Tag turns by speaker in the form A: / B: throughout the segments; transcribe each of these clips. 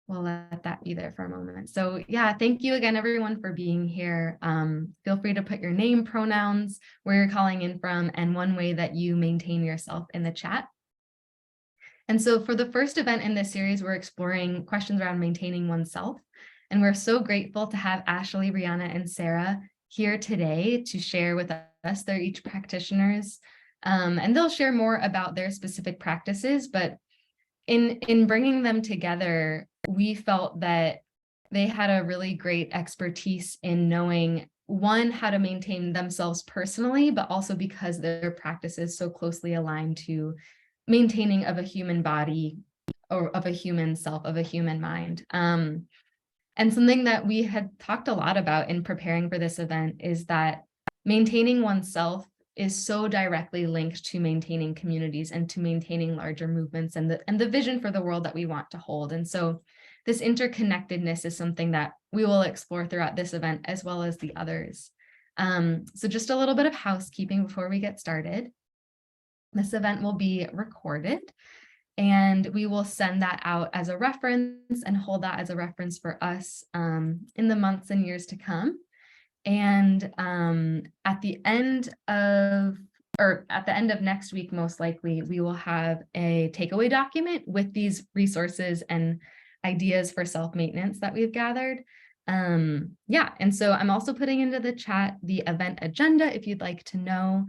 A: we'll let that be there for a moment. So yeah, thank you again, everyone, for being here. Feel free to put your name, pronouns, where you're calling in from, and one way that you maintain yourself in the chat. And so for the first event in this series, we're exploring questions around maintaining oneself. And we're so grateful to have Ashley, Rihanna, and Sarah here today to share with us. They're each practitioners, and they'll share more about their specific practices. But in bringing them together, we felt that they had a really great expertise in knowing, one, how to maintain themselves personally, but also because their practice is so closely aligned to maintaining of a human body or of a human self, of a human mind. And something that we had talked a lot about in preparing for this event is that maintaining oneself is so directly linked to maintaining communities and to maintaining larger movements and the vision for the world that we want to hold. And so this interconnectedness is something that we will explore throughout this event as well as the others. So just a little bit of housekeeping before we get started. This event will be recorded, and we will send that out as a reference and hold that as a reference for us in the months and years to come. And at the end of next week, most likely, we will have a takeaway document with these resources and ideas for self-maintenance that we've gathered. Yeah, and so I'm also putting into the chat the event agenda if you'd like to know.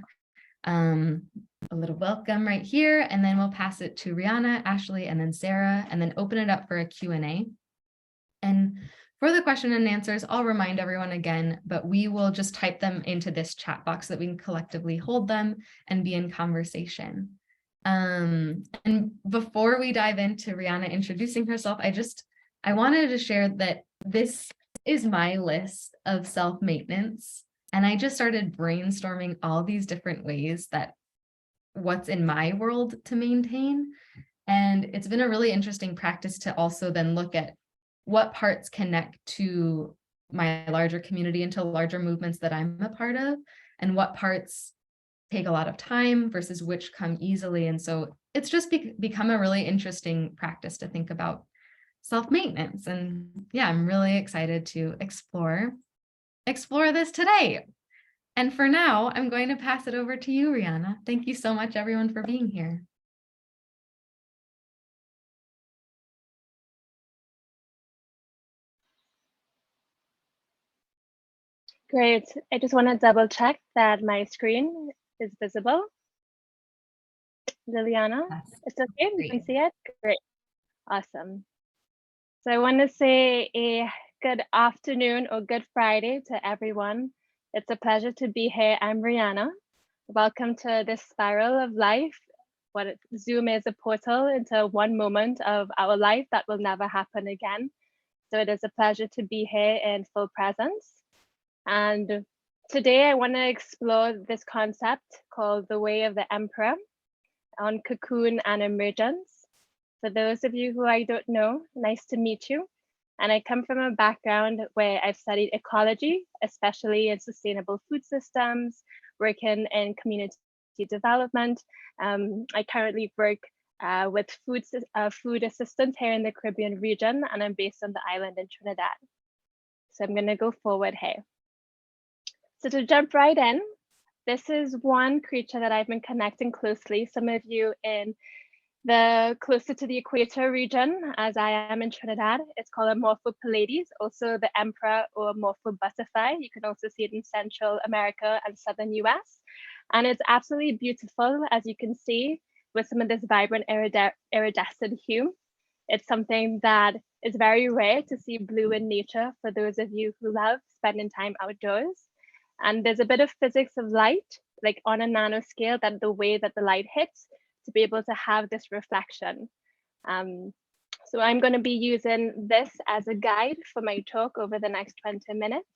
A: A little welcome right here, and then we'll pass it to Rihanna, Ashley, and then Sarah, and then open it up for a Q&A. And for the question and answers, I'll remind everyone again, but we will just type them into this chat box so that we can collectively hold them and be in conversation. And before we dive into Rihanna introducing herself, I wanted to share that this is my list of self-maintenance. And I just started brainstorming all these different ways that what's in my world to maintain. And it's been a really interesting practice to also then look at what parts connect to my larger community and to larger movements that I'm a part of, and what parts take a lot of time versus which come easily. And so it's just become a really interesting practice to think about self-maintenance. And yeah, I'm really excited to explore this today. And for now, I'm going to pass it over to you, Rihanna. Thank you so much, everyone, for being here.
B: Great. I just want to double check that my screen is visible. Liliana, it's okay? You can see it? Great. Awesome. So I want to say a good afternoon or good Friday to everyone. It's a pleasure to be here. I'm Rihanna. Welcome to this spiral of life. Zoom is a portal into one moment of our life that will never happen again. So it is a pleasure to be here in full presence. And today I want to explore this concept called the way of the emperor on cocoon and emergence. For those of you who I don't know, nice to meet you. And I come from a background where I've studied ecology, especially in sustainable food systems, working in community development. I currently work with food assistance here in the Caribbean region, and I'm based on the island in Trinidad. So I'm going to go forward here. So to jump right in, this is one creature that I've been connecting closely. Some of you in the closer to the equator region, as I am in Trinidad, it's called a Morpho Pallades, also the emperor or Morpho Butterfly. You can also see it in Central America and Southern US. And it's absolutely beautiful, as you can see, with some of this vibrant iridescent hue. It's something that is very rare to see blue in nature for those of you who love spending time outdoors. And there's a bit of physics of light, like on a nanoscale, that the way that the light hits to be able to have this reflection. So I'm going to be using this as a guide for my talk over the next 20 minutes.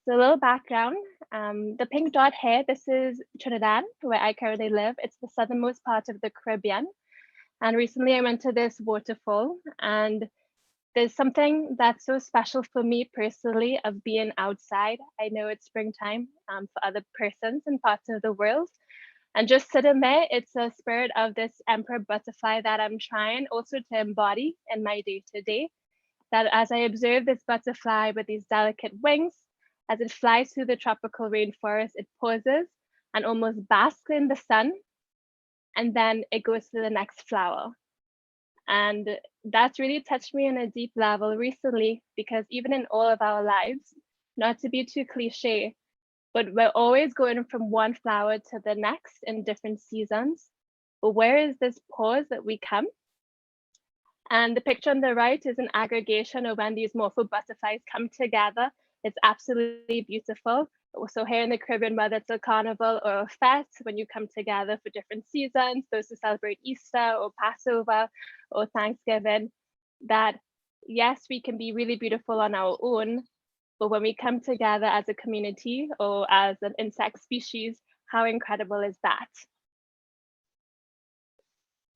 B: So a little background, the pink dot here, this is Trinidad, where I currently live. It's the southernmost part of the Caribbean. And recently I went to this waterfall, and there's something that's so special for me personally of being outside. I know it's springtime for other persons in parts of the world, And just sitting there, it's a spirit of this emperor butterfly that I'm trying also to embody in my day-to-day. That as I observe this butterfly with these delicate wings, as it flies through the tropical rainforest, it pauses and almost basks in the sun, and then it goes to the next flower. And that's really touched me on a deep level recently, because even in all of our lives, not to be too cliche, but we're always going from one flower to the next in different seasons. But where is this pause that we come? And the picture on the right is an aggregation of when these Mofo butterflies come together. It's absolutely beautiful. So here in the Caribbean, whether it's a carnival or a fete, when you come together for different seasons, those who celebrate Easter or Passover or Thanksgiving, that yes, we can be really beautiful on our own, but when we come together as a community or as an insect species, how incredible is that?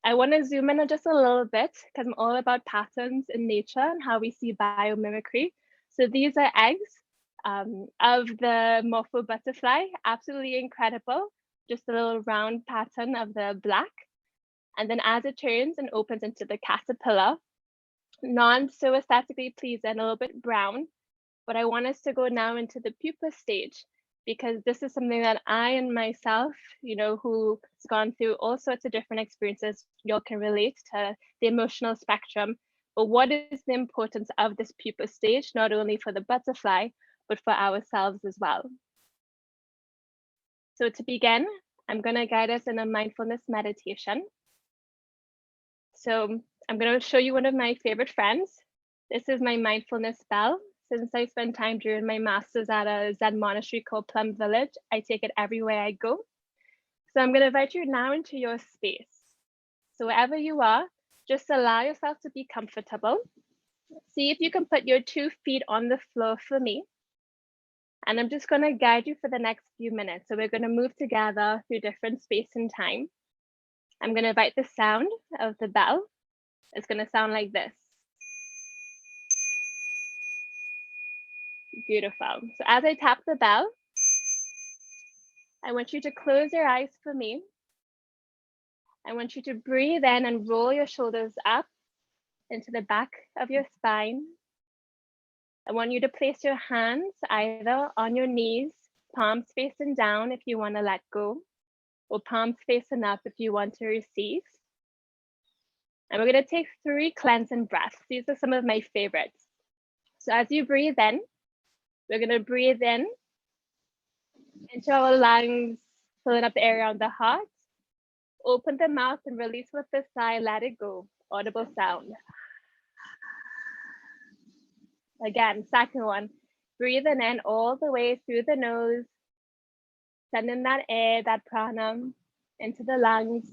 B: I want to zoom in just a little bit because I'm all about patterns in nature and how we see biomimicry. So these are eggs of the Mofo butterfly, absolutely incredible. Just a little round pattern of the black. And then as it turns and opens into the caterpillar, non so aesthetically pleasing, a little bit brown. But I want us to go now into the pupa stage, because this is something that I and myself, who's gone through all sorts of different experiences, y'all can relate to the emotional spectrum. But what is the importance of this pupa stage, not only for the butterfly, but for ourselves as well? So to begin, I'm going to guide us in a mindfulness meditation. So I'm going to show you one of my favorite friends. This is my mindfulness bell. Since I spent time during my master's at a Zen monastery called Plum Village, I take it everywhere I go. So I'm going to invite you now into your space. So wherever you are, just allow yourself to be comfortable. See if you can put your 2 feet on the floor for me. And I'm just going to guide you for the next few minutes. So we're going to move together through different space and time. I'm going to invite the sound of the bell. It's going to sound like this. Beautiful. So as I tap the bell, I want you to close your eyes for me. I want you to breathe in and roll your shoulders up into the back of your spine. I want you to place your hands either on your knees, palms facing down if you want to let go, or palms facing up if you want to receive. And we're going to take 3 cleansing breaths. These are some of my favorites. So as you breathe in, we're going to breathe in into our lungs, filling up the air around the heart. Open the mouth and release with the sigh, let it go. Audible sound. Again, second one. Breathing in all the way through the nose, sending that air, that prana, into the lungs.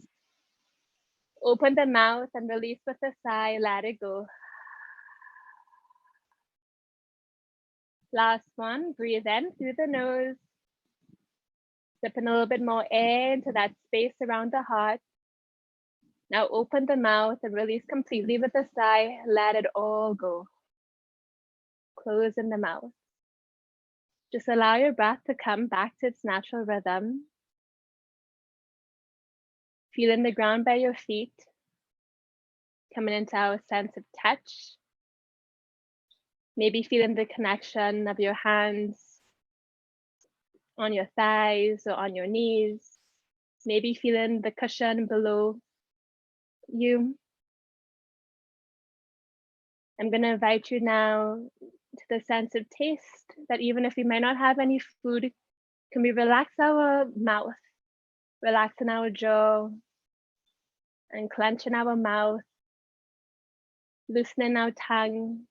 B: Open the mouth and release with a sigh, let it go. Last one, breathe in through the nose, sipping a little bit more air into that space around the heart. Now open the mouth and release completely with a sigh, let it all go. Closing the mouth. Just allow your breath to come back to its natural rhythm. Feeling the ground by your feet, coming into our sense of touch. Maybe feeling the connection of your hands on your thighs or on your knees. Maybe feeling the cushion below you. I'm going to invite you now to the sense of taste, that even if we might not have any food, can we relax our mouth, relaxing our jaw, and clenching our mouth, loosening our tongue.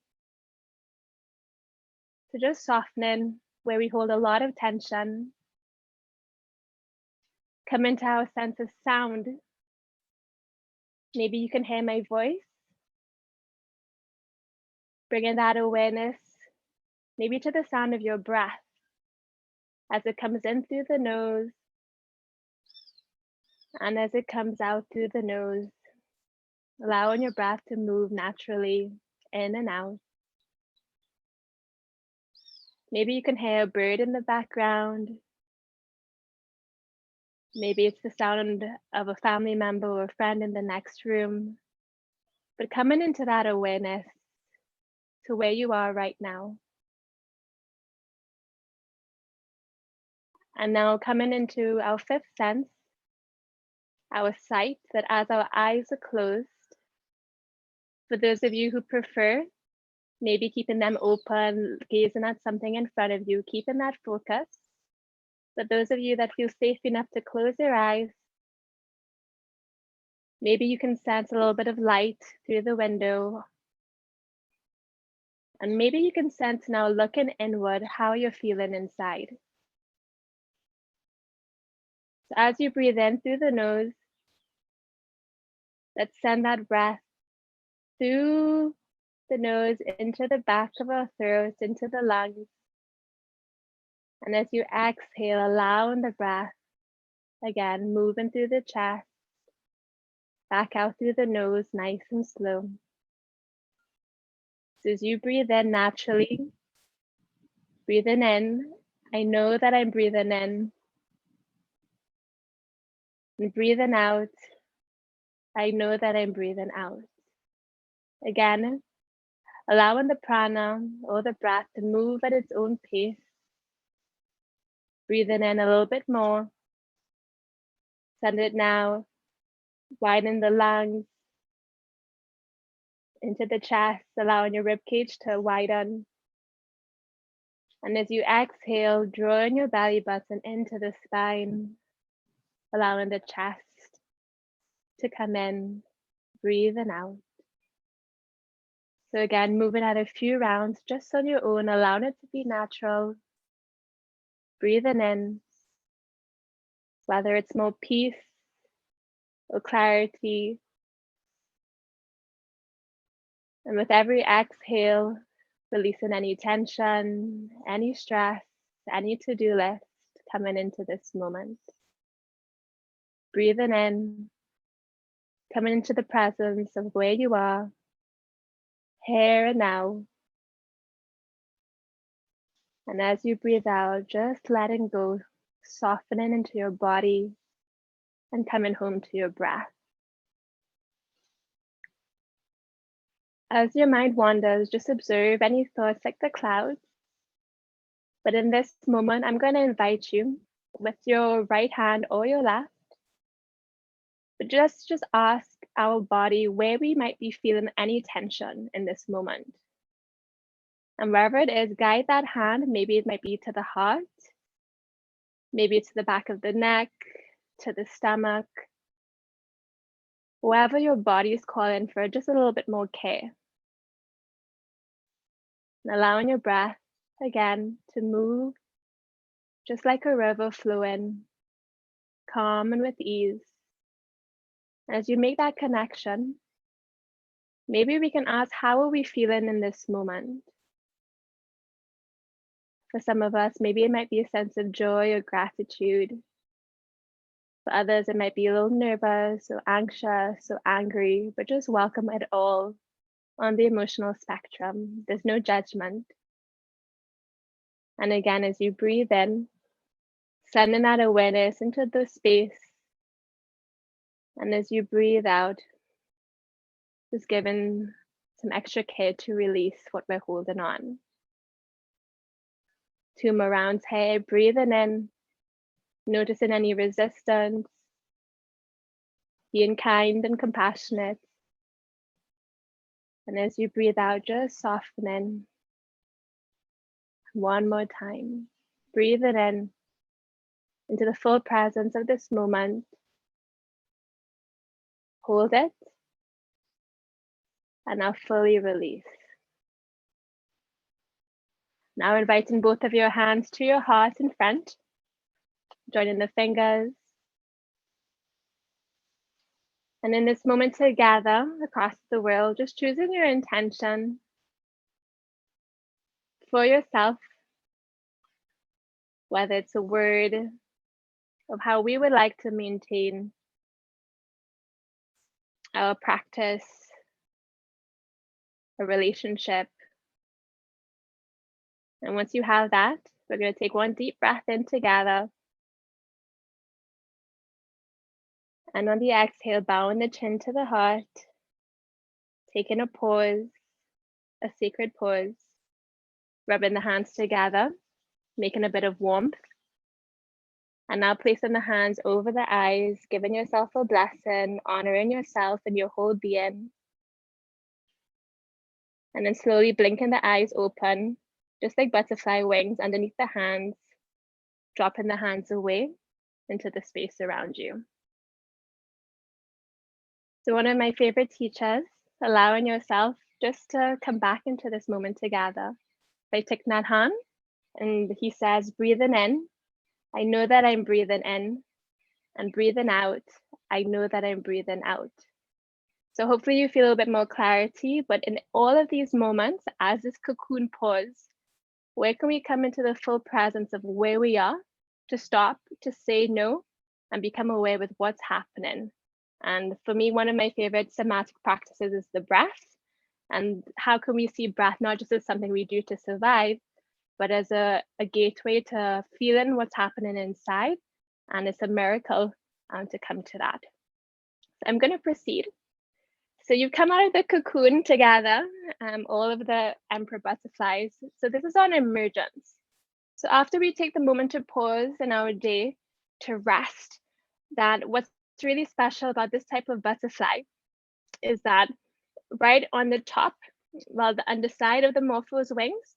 B: So just softening where we hold a lot of tension. Come into our sense of sound. Maybe you can hear my voice. Bringing that awareness, maybe to the sound of your breath as it comes in through the nose and as it comes out through the nose, allowing your breath to move naturally in and out. Maybe you can hear a bird in the background. Maybe it's the sound of a family member or a friend in the next room, but coming into that awareness to where you are right now. And now coming into our fifth sense, our sight, that as our eyes are closed, for those of you who prefer, maybe keeping them open, gazing at something in front of you, keeping that focus. But those of you that feel safe enough to close your eyes, maybe you can sense a little bit of light through the window. And maybe you can sense now, looking inward, how you're feeling inside. So as you breathe in through the nose, let's send that breath through the nose into the back of our throat, into the lungs. And as you exhale, allowing the breath, again, moving through the chest, back out through the nose, nice and slow. So as you breathe in naturally, breathing in, I know that I'm breathing in. And breathing out, I know that I'm breathing out. Again, allowing the prana or the breath to move at its own pace. Breathing in a little bit more. Send it now, widen the lungs into the chest, allowing your rib cage to widen. And as you exhale, drawing your belly button into the spine, allowing the chest to come in, breathing out. So again, moving at a few rounds just on your own, allowing it to be natural. Breathing in, whether it's more peace or clarity. And with every exhale, releasing any tension, any stress, any to-do list coming into this moment. Breathing in, coming into the presence of where you are, here and now. And as you breathe out, just letting go, softening into your body and coming home to your breath. As your mind wanders, just observe any thoughts like the clouds. But in this moment, I'm going to invite you with your right hand or your left, but just ask our body where we might be feeling any tension in this moment. And wherever it is, guide that hand. Maybe it might be to the heart, maybe it's to the back of the neck, to the stomach, wherever your body is calling for just a little bit more care. And allowing your breath again to move just like a river flowing, calm and with ease. As you make that connection, maybe we can ask, how are we feeling in this moment? For some of us, maybe it might be a sense of joy or gratitude. For others, it might be a little nervous or anxious or angry, but just welcome it all on the emotional spectrum. There's no judgment. And again, as you breathe in, sending that awareness into the space. And as you breathe out, just giving some extra care to release what we're holding on. 2 more rounds here, breathing in, noticing any resistance, being kind and compassionate. And as you breathe out, just softening. 1 more time, breathing in into the full presence of this moment. Hold it, and now fully release. Now inviting both of your hands to your heart in front, joining the fingers. And in this moment together across the world, just choosing your intention for yourself, whether it's a word of how we would like to maintain our practice, a relationship. And once you have that, we're going to take one deep breath in together. And on the exhale, bowing the chin to the heart, taking a pause, a sacred pause, rubbing the hands together, making a bit of warmth. And now placing the hands over the eyes, giving yourself a blessing, honoring yourself and your whole being. And then slowly blinking the eyes open, just like butterfly wings underneath the hands, dropping the hands away into the space around you. So one of my favorite teachers, allowing yourself just to come back into this moment together by Thich Nhat Hanh. And he says, breathing in, I know that I'm breathing in, and breathing out, I know that I'm breathing out. So hopefully you feel a bit more clarity, but in all of these moments, as this cocoon pause, where can we come into the full presence of where we are, to stop, to say no, and become aware with what's happening? And for me, one of my favorite somatic practices is the breath. And how can we see breath not just as something we do to survive, but as a gateway to feeling what's happening inside. And it's a miracle to come to that. So I'm going to proceed. So you've come out of the cocoon together, all of the emperor butterflies. So this is on emergence. So after we take the moment to pause in our day to rest, that what's really special about this type of butterfly is that right on the top, well, the underside of the morpho's wings,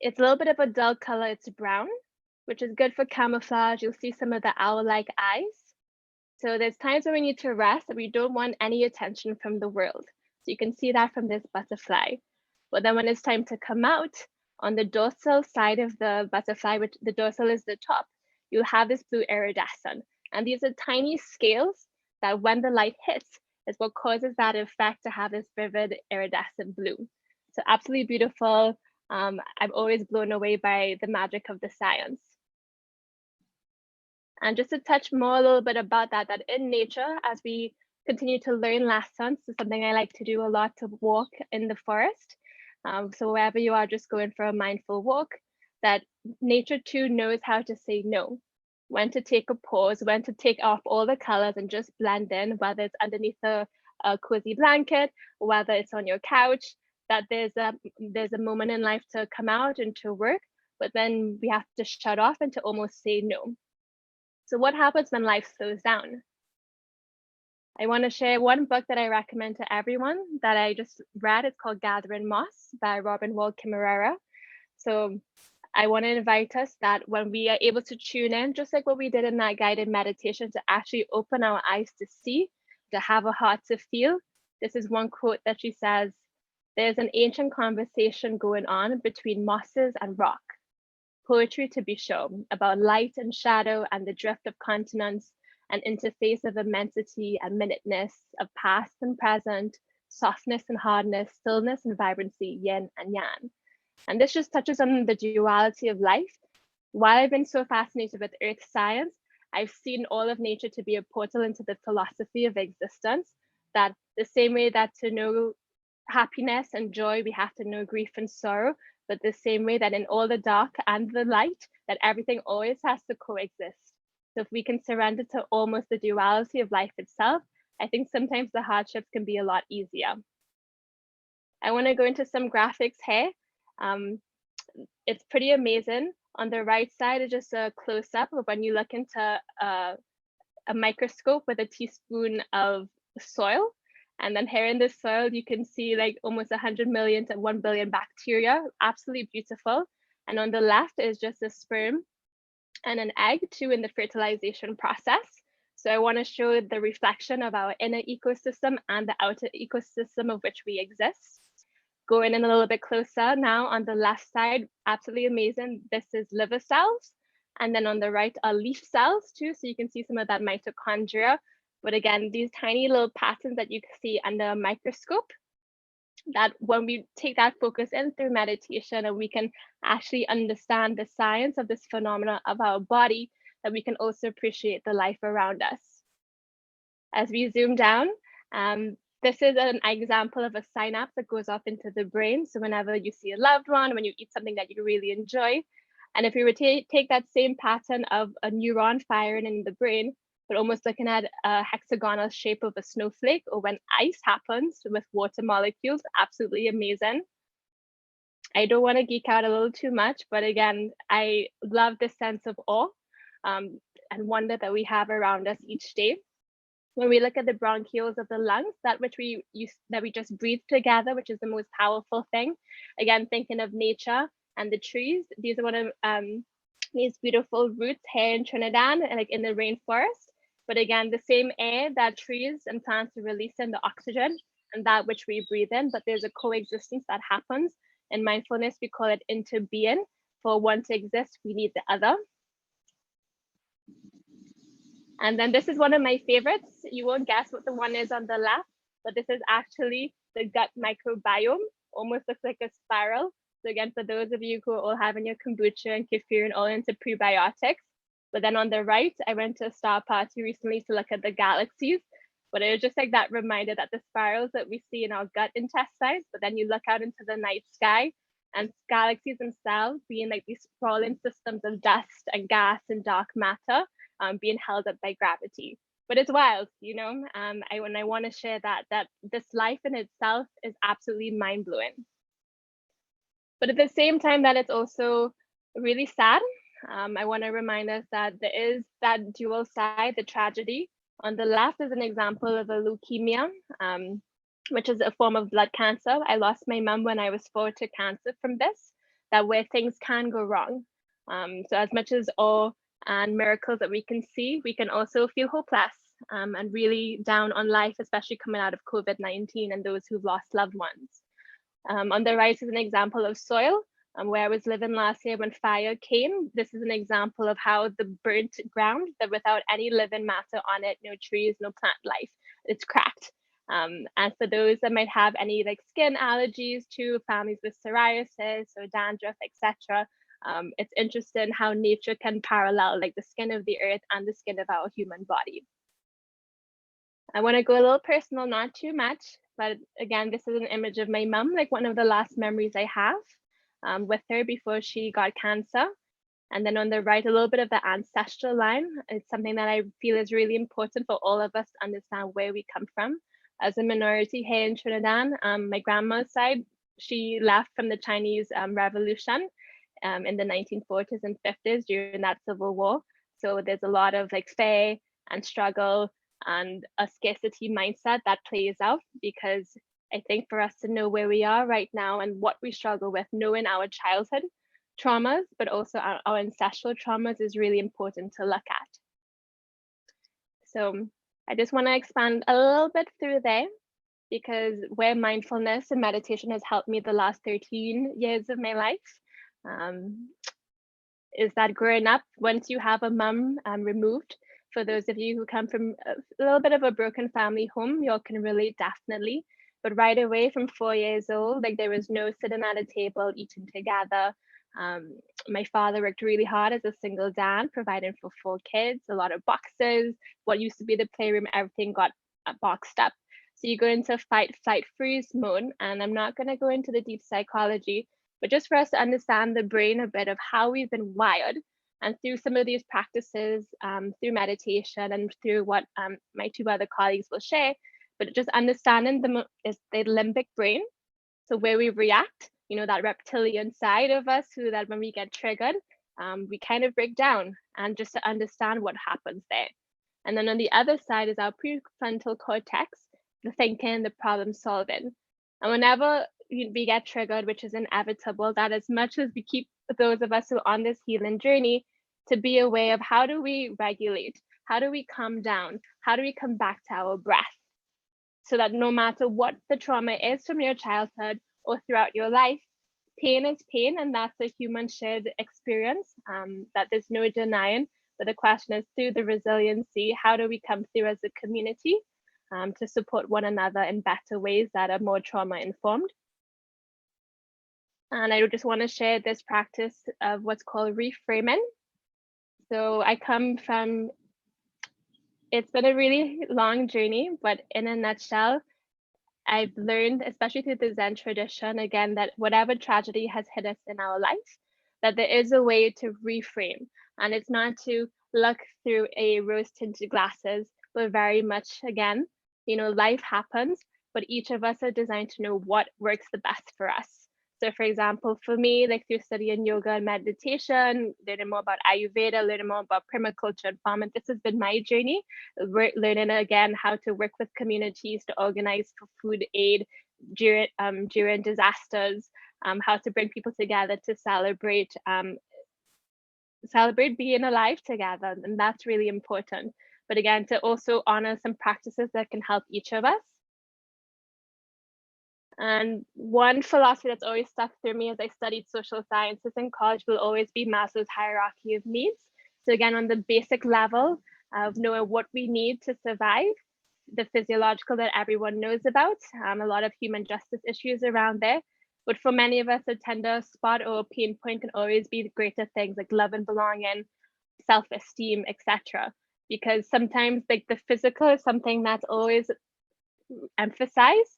B: it's a little bit of a dull color, it's brown, which is good for camouflage. You'll see some of the owl-like eyes. So there's times when we need to rest that we don't want any attention from the world. So you can see that from this butterfly. But then when it's time to come out, on the dorsal side of the butterfly, which the dorsal is the top, you'll have this blue iridescent. And these are tiny scales that when the light hits is what causes that effect to have this vivid iridescent blue. So absolutely beautiful. I'm always blown away by the magic of the science. And just to touch more a little bit about that in nature, as we continue to learn lessons, it's something I like to do a lot, to walk in the forest. So wherever you are just going for a mindful walk, that nature too knows how to say no, when to take a pause, when to take off all the colors and just blend in, whether it's underneath a cozy blanket, whether it's on your couch, that there's a moment in life to come out and to work, but then we have to shut off and to almost say no. So what happens when life slows down? I want to share one book that I recommend to everyone that I just read. It's called Gathering Moss by Robin Wall Kimmerer. So I want to invite us that when we are able to tune in, just like what we did in that guided meditation, to actually open our eyes to see, to have a heart to feel. This is one quote that she says, there's an ancient conversation going on between mosses and rock. Poetry to be shown, about light and shadow and the drift of continents, an interface of immensity and minuteness, of past and present, softness and hardness, stillness and vibrancy, yin and yang. And this just touches on the duality of life. While I've been so fascinated with earth science, I've seen all of nature to be a portal into the philosophy of existence, that the same way that to know happiness and joy, we have to know grief and sorrow, but the same way that in all the dark and the light, that everything always has to coexist. So if we can surrender to almost the duality of life itself, I think sometimes the hardships can be a lot easier. I want to go into some graphics here. It's pretty amazing. On the right side is just a close-up of when you look into a microscope with a teaspoon of soil. And then here in this soil, you can see like almost 100 million to 1 billion bacteria, absolutely beautiful. And on the left is just a sperm and an egg too in the fertilization process. So I want to show the reflection of our inner ecosystem and the outer ecosystem of which we exist. Going in a little bit closer now on the left side, absolutely amazing. This is liver cells. And then on the right are leaf cells too. So you can see some of that mitochondria. But again, these tiny little patterns that you can see under a microscope, that when we take that focus in through meditation and we can actually understand the science of this phenomena of our body, that we can also appreciate the life around us. As we zoom down, this is an example of a synapse that goes off into the brain. So whenever you see a loved one, when you eat something that you really enjoy, and if we were to take that same pattern of a neuron firing in the brain, but almost looking at a hexagonal shape of a snowflake, or when ice happens with water molecules, absolutely amazing. I don't want to geek out a little too much, but again, I love this sense of awe and wonder that we have around us each day. When we look at the bronchioles of the lungs, that we just breathe together, which is the most powerful thing. Again, thinking of nature and the trees, these are one of these beautiful roots here in Trinidad, like in the rainforest. But again, the same air that trees and plants are releasing, the oxygen, and that which we breathe in, but there's a coexistence that happens. In mindfulness, we call it interbeing. For one to exist, we need the other. And then this is one of my favorites. You won't guess what the one is on the left, but this is actually the gut microbiome. Almost looks like a spiral. So again, for those of you who are all having your kombucha and kefir and all into prebiotics. But then on the right, I went to a star party recently to look at the galaxies. But it was just like that reminder that the spirals that we see in our gut intestines, but then you look out into the night sky and galaxies themselves being like these sprawling systems of dust and gas and dark matter being held up by gravity. But it's wild, you know, I want to share that this life in itself is absolutely mind-blowing. But at the same time that it's also really sad, I want to remind us that there is that dual side, the tragedy. On the left is an example of a leukemia, which is a form of blood cancer. I lost my mom when I was 4 to cancer from this, that where things can go wrong. So as much as awe and miracles that we can see, we can also feel hopeless and really down on life, especially coming out of COVID-19 and those who've lost loved ones. On the right is an example of soil. Where I was living last year when fire came, this is an example of how the burnt ground, that without any living matter on it, no trees, no plant life, it's cracked. And for those that might have any like skin allergies to families with psoriasis or dandruff, etc., it's interesting how nature can parallel like the skin of the earth and the skin of our human body. I want to go a little personal, not too much, but again, this is an image of my mom, like one of the last memories I have with her before she got cancer. And then on the right, a little bit of the ancestral line. It's something that I feel is really important for all of us to understand where we come from. As a minority here in Trinidad, my grandma's side, she left from the Chinese Revolution in the 1940s and 50s during that civil war. So there's a lot of like fear and struggle and a scarcity mindset that plays out, because I think for us to know where we are right now and what we struggle with, knowing our childhood traumas, but also our ancestral traumas is really important to look at. So I just want to expand a little bit through there, because where mindfulness and meditation has helped me the last 13 years of my life is that growing up, once you have a mum removed, for those of you who come from a little bit of a broken family home, you all can relate definitely. But right away from 4 years old, like there was no sitting at a table, eating together. My father worked really hard as a single dad, providing for 4 kids, a lot of boxes. What used to be the playroom, everything got boxed up. So you go into fight, flight, freeze mode. And I'm not going to go into the deep psychology, but just for us to understand the brain a bit of how we've been wired. And through some of these practices, through meditation and through what my 2 other colleagues will share, but just understanding the limbic brain. So where we react, you know, that reptilian side of us, so that when we get triggered, we kind of break down, and just to understand what happens there. And then on the other side is our prefrontal cortex, the thinking, the problem solving. And whenever we get triggered, which is inevitable, that as much as we keep those of us who are on this healing journey to be aware of how do we regulate, how do we calm down, how do we come back to our breath, so that no matter what the trauma is from your childhood or throughout your life, pain is pain, and that's a human shared experience that there's no denying. But the question is, through the resiliency, how do we come through as a community to support one another in better ways that are more trauma informed? And I just want to share this practice of what's called reframing. So I come from, it's been a really long journey, but in a nutshell, I've learned, especially through the Zen tradition, again, that whatever tragedy has hit us in our life, that there is a way to reframe. And it's not to look through a rose tinted glasses, but very much again, life happens, but each of us are designed to know what works the best for us. So for example, for me, like through studying yoga and meditation, learning more about Ayurveda, learning more about permaculture and farming, this has been my journey. Learning again how to work with communities to organize for food aid during disasters, how to bring people together to celebrate being alive together, and that's really important. But again, to also honor some practices that can help each of us. And one philosophy that's always stuck through me as I studied social sciences in college will always be Maslow's hierarchy of needs. So again, on the basic level of knowing what we need to survive, the physiological that everyone knows about, a lot of human justice issues around there. But for many of us, a tender spot or a pain point can always be the greater things like love and belonging, self-esteem, etc. Because sometimes like the physical is something that's always emphasized,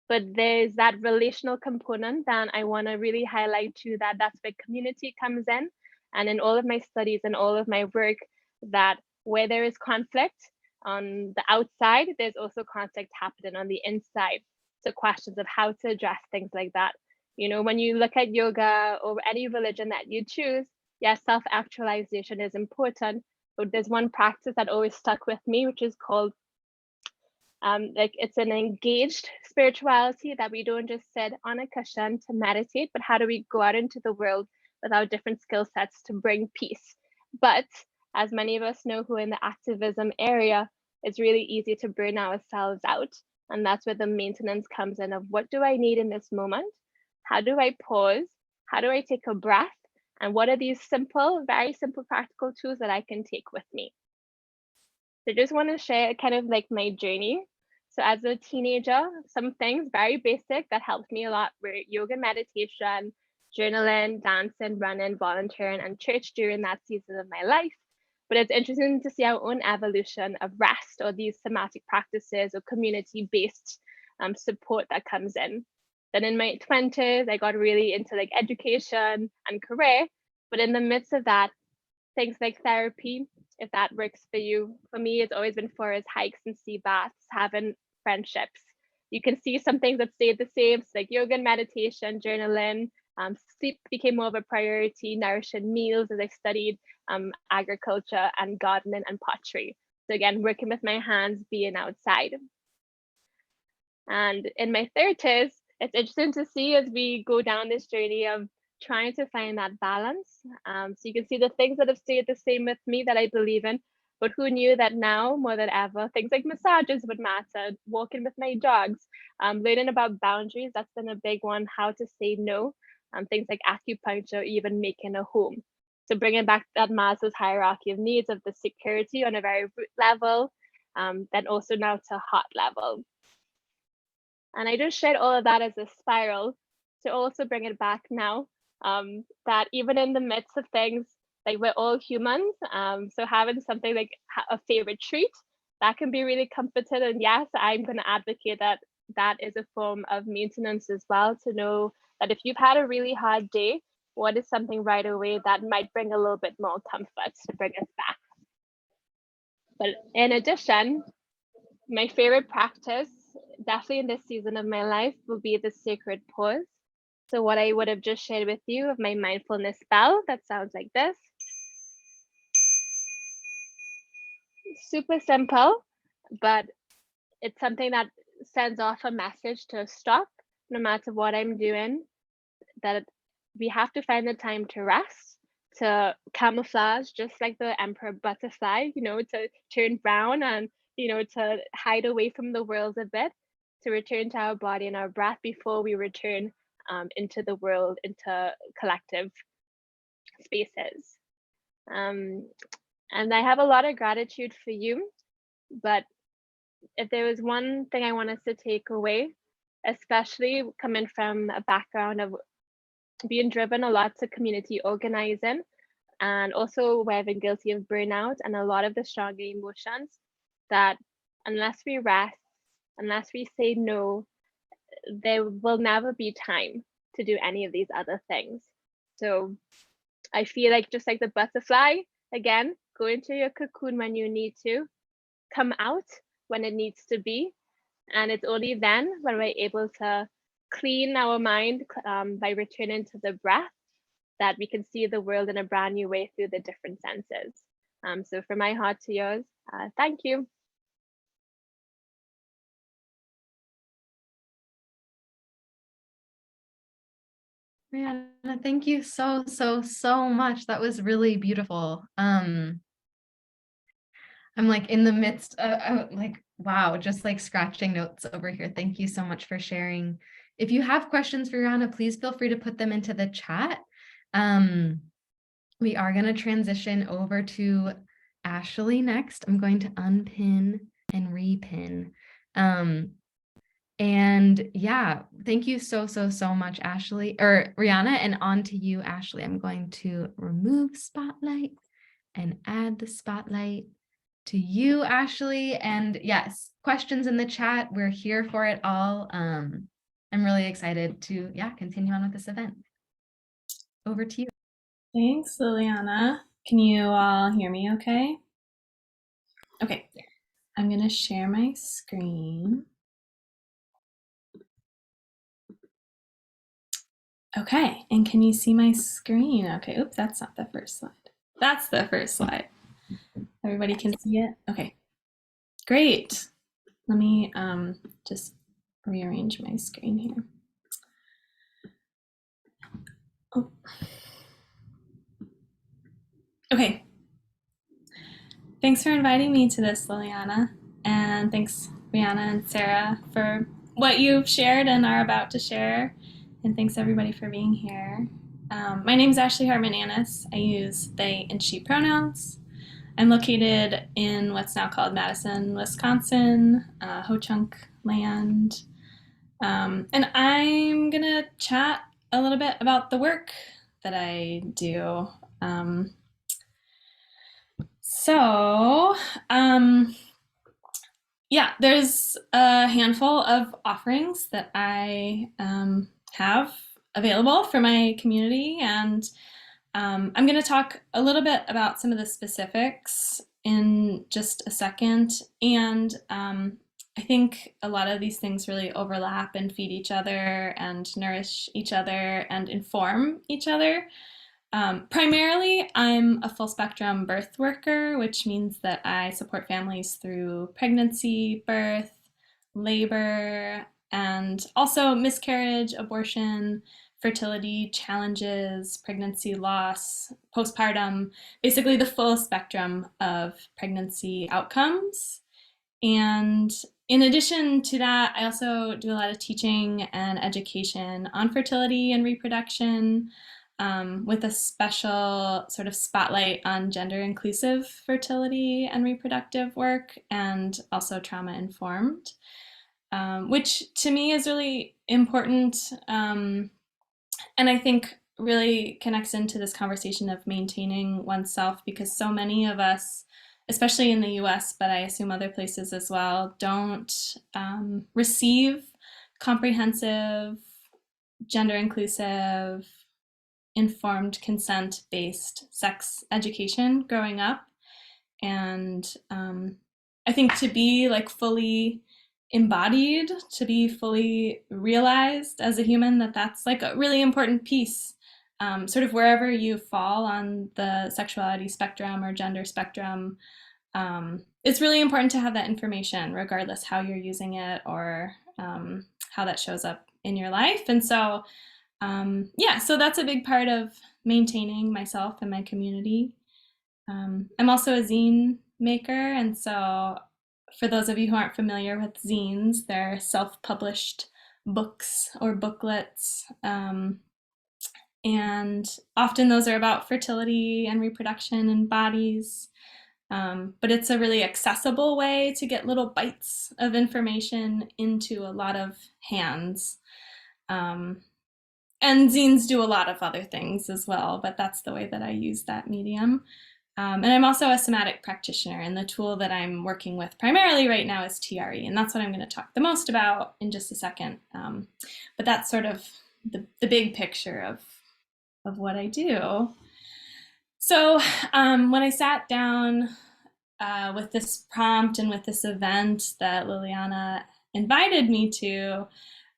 B: but there's that relational component that I want to really highlight too, that's where community comes in. And in all of my studies and all of my work, that where there is conflict on the outside, there's also conflict happening on the inside. So questions of how to address things like that. When you look at yoga or any religion that you choose, yes, self-actualization is important, but there's one practice that always stuck with me, which is called like it's an engaged spirituality, that we don't just sit on a cushion to meditate, but how do we go out into the world with our different skill sets to bring peace. But as many of us know who are in the activism area, it's really easy to burn ourselves out. And that's where the maintenance comes in of what do I need in this moment? How do I pause? How do I take a breath? And what are these simple, very simple practical tools that I can take with me? So I just want to share kind of like my journey. So as a teenager, some things very basic that helped me a lot were yoga, meditation, journaling, dancing, running, volunteering, and church during that season of my life. But it's interesting to see our own evolution of rest or these somatic practices or community-based support that comes in. Then in my 20s, I got really into like education and career. But in the midst of that, things like therapy, if that works for you. For me, it's always been forest hikes and sea baths, having friendships. You can see some things that stayed the same, so like yoga and meditation, journaling. Sleep became more of a priority, nourishing meals as I studied agriculture and gardening and pottery. So again, working with my hands, being outside. And in my 30s, it's interesting to see as we go down this journey of trying to find that balance. So you can see the things that have stayed the same with me that I believe in, but who knew that now more than ever, things like massages would matter, walking with my dogs, learning about boundaries, that's been a big one, how to say no, things like acupuncture, even making a home. So bringing back that Maslow's hierarchy of needs of the security on a very root level, then also now to heart level. And I just shared all of that as a spiral to also bring it back now, that even in the midst of things, like we're all humans. So having something like a favorite treat, that can be really comforting. And yes, I'm going to advocate that that is a form of maintenance as well, to know that if you've had a really hard day, what is something right away that might bring a little bit more comfort to bring us back. But in addition, my favorite practice, definitely in this season of my life, will be the sacred pause. So what I would have just shared with you of my mindfulness bell, that sounds like this. Super simple, but it's something that sends off a message to stop no matter what I'm doing, that we have to find the time to rest, to camouflage, just like the emperor butterfly, to turn brown and, to hide away from the world a bit, to return to our body and our breath before we return into the world, into collective spaces. And I have a lot of gratitude for you, but if there was one thing I want us to take away, especially coming from a background of being driven a lot to community organizing, and also where I've been guilty of burnout and a lot of the stronger emotions, that unless we rest, unless we say no, there will never be time to do any of these other things. So I feel like just like the butterfly, again, go into your cocoon when you need to, come out when it needs to be. And it's only then when we're able to clean our mind by returning to the breath that we can see the world in a brand new way through the different senses. So from my heart to yours, thank you.
A: Rihanna, thank you so much. That was really beautiful. I'm like in the midst of like, wow, just like scratching notes over here. Thank you so much for sharing. If you have questions for Rihanna, please feel free to put them into the chat. We are going to transition over to Ashley next. I'm going to unpin and repin. And yeah, thank you so much, Ashley, or Rihanna, and on to you, Ashley. I'm going to remove spotlight and add the spotlight to you, Ashley. And yes, questions in the chat. We're here for it all. I'm really excited to, continue on with this event. Over to you.
C: Thanks, Liliana. Can you all hear me okay? Okay, I'm gonna share my screen. Okay, and can you see my screen? Okay, oops, that's not the first slide. That's the first slide. Everybody can see it? Okay, great. Let me just rearrange my screen here. Oh. Okay. Thanks for inviting me to this, Liliana. And thanks, Rihanna and Sarah, for what you've shared and are about to share. And thanks everybody for being here. My name is Ashley Hartman-Annis. I use they and she pronouns. I'm located in what's now called Madison, Wisconsin, Ho-Chunk land. And I'm gonna chat a little bit about the work that I do. Yeah, there's a handful of offerings that I have available for my community, and I'm going to talk a little bit about some of the specifics in just a second. And I think a lot of these things really overlap and feed each other and nourish each other and inform each other. Primarily, I'm a full spectrum birth worker, which means that I support families through pregnancy, birth, labor, and also miscarriage, abortion, fertility challenges, pregnancy loss, postpartum, basically the full spectrum of pregnancy outcomes. And in addition to that, I also do a lot of teaching and education on fertility and reproduction, with a special sort of spotlight on gender inclusive fertility and reproductive work, and also trauma informed, which to me is really important, and I think really connects into this conversation of maintaining oneself, because so many of us, especially in the US, but I assume other places as well, don't receive comprehensive, gender inclusive, informed consent-based sex education growing up. And I think to be like fully embodied, to be fully realized as a human, that's like a really important piece, sort of wherever you fall on the sexuality spectrum or gender spectrum. It's really important to have that information, regardless how you're using it or how that shows up in your life. And so so that's a big part of maintaining myself and my community. I'm also a zine maker, and so for those of you who aren't familiar with zines, they're self-published books or booklets, and often those are about fertility and reproduction and bodies, but it's a really accessible way to get little bites of information into a lot of hands. And zines do a lot of other things as well, but that's the way that I use that medium. And I'm also a somatic practitioner, and the tool that I'm working with primarily right now is TRE, and that's what I'm going to talk the most about in just a second. But that's sort of the big picture of what I do. So when I sat down with this prompt and with this event that Liliana invited me to,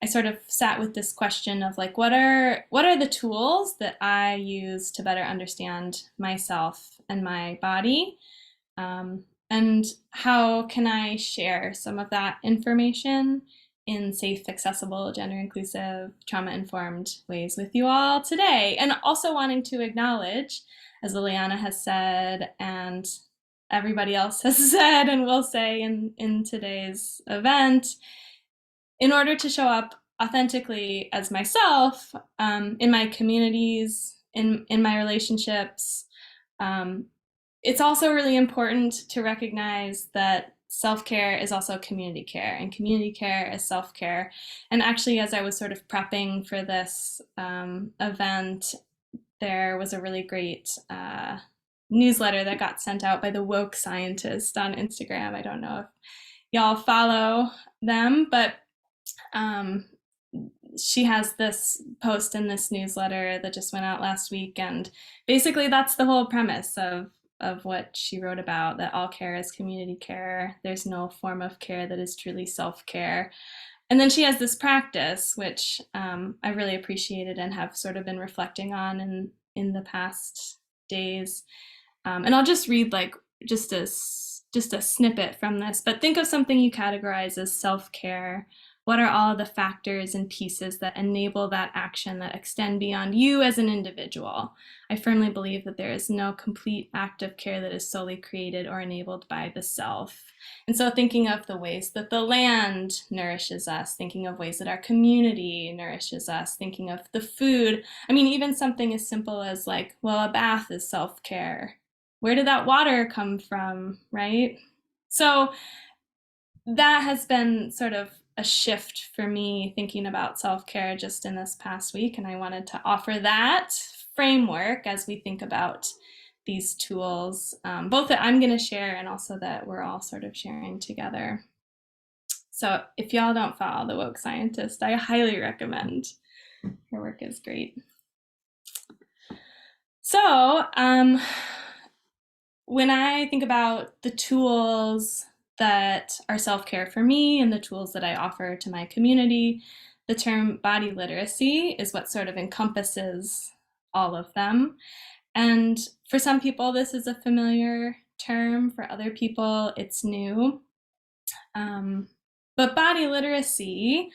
C: I sort of sat with this question of like, what are the tools that I use to better understand myself and my body? And how can I share some of that information in safe, accessible, gender inclusive, trauma informed ways with you all today? And also wanting to acknowledge, as Liliana has said, and everybody else has said and will say in today's event, in order to show up authentically as myself in my communities, in my relationships, it's also really important to recognize that self-care is also community care, and community care is self-care. And actually, as I was sort of prepping for this event, there was a really great newsletter that got sent out by the woke scientist on Instagram. I don't know if y'all follow them, but she has this post in this newsletter that just went out last week, and basically that's the whole premise of what she wrote about, that all care is community care. There's no form of care that is truly self-care. And then she has this practice, which I really appreciated and have sort of been reflecting on in the past days. And I'll just read like just a snippet from this, but think of something you categorize as self-care. What are all of the factors and pieces that enable that action that extend beyond you as an individual? I firmly believe that there is no complete act of care that is solely created or enabled by the self. And so thinking of the ways that the land nourishes us, thinking of ways that our community nourishes us, thinking of the food. I mean, even something as simple as like, well, a bath is self-care. Where did that water come from, right? So that has been sort of a shift for me thinking about self-care just in this past week, and I wanted to offer that framework as we think about these tools, both that I'm going to share and also that we're all sort of sharing together. So if y'all don't follow the woke scientist, I highly recommend. Her work is great. So when I think about the tools that are self-care for me and the tools that I offer to my community, the term body literacy is what sort of encompasses all of them. And for some people, this is a familiar term. For other people, it's new. But body literacy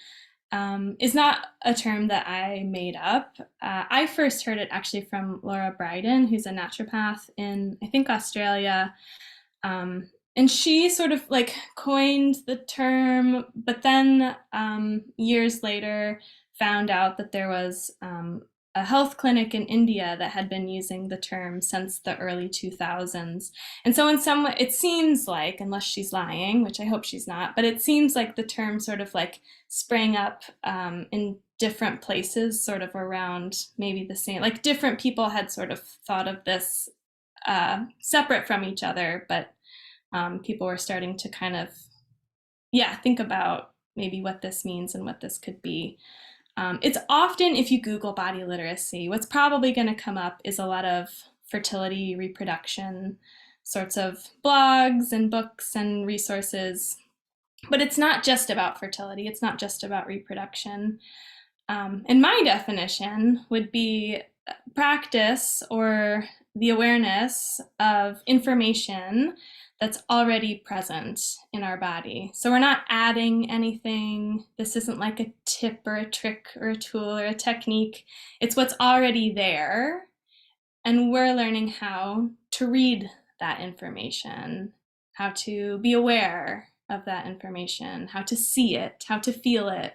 C: is not a term that I made up. I first heard it actually from Laura Bryden, who's a naturopath in, I think, Australia. And she sort of like coined the term, but then years later found out that there was a health clinic in India that had been using the term since the early 2000s. And so in some way, it seems like, unless she's lying, which I hope she's not, but it seems like the term sort of like sprang up in different places, sort of around maybe the same, like different people had sort of thought of this separate from each other, but people were starting to kind of, think about maybe what this means and what this could be. It's often, if you Google body literacy, what's probably going to come up is a lot of fertility, reproduction sorts of blogs and books and resources. But it's not just about fertility. It's not just about reproduction. And my definition would be practice or the awareness of information that's already present in our body. So we're not adding anything. This isn't like a tip or a trick or a tool or a technique. It's what's already there. And we're learning how to read that information, how to be aware of that information, how to see it, how to feel it.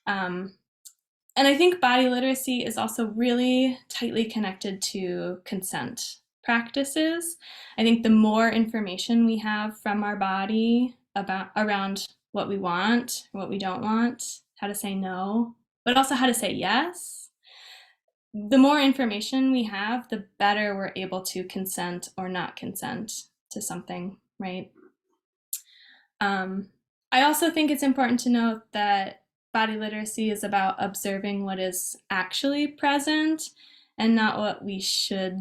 C: And I think body literacy is also really tightly connected to consent practices. I think the more information we have from our body around what we want, what we don't want, how to say no, but also how to say yes, the more information we have, the better we're able to consent or not consent to something, right? I also think it's important to note that body literacy is about observing what is actually present and not what we should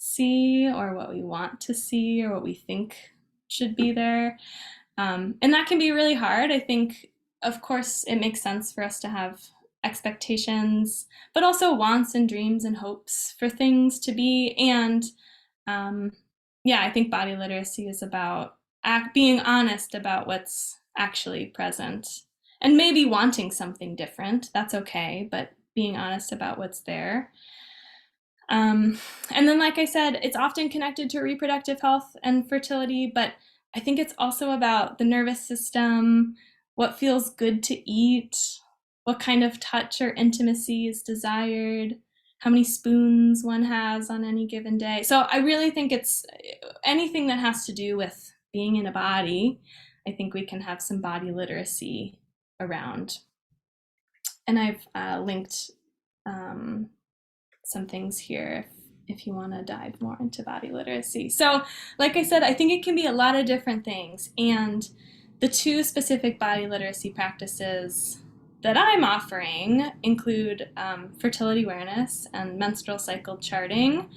C: see or what we want to see or what we think should be there. And that can be really hard. I think, of course, it makes sense for us to have expectations, but also wants and dreams and hopes for things to be. And yeah, I think body literacy is about being honest about what's actually present and maybe wanting something different. That's okay, but being honest about what's there. And then, like I said, it's often connected to reproductive health and fertility, but I think it's also about the nervous system, what feels good to eat, what kind of touch or intimacy is desired, how many spoons one has on any given day. So I really think it's anything that has to do with being in a body. I think we can have some body literacy around. And I've linked some things here if you want to dive more into body literacy. So like I said, I think it can be a lot of different things. And the two specific body literacy practices that I'm offering include fertility awareness and menstrual cycle charting,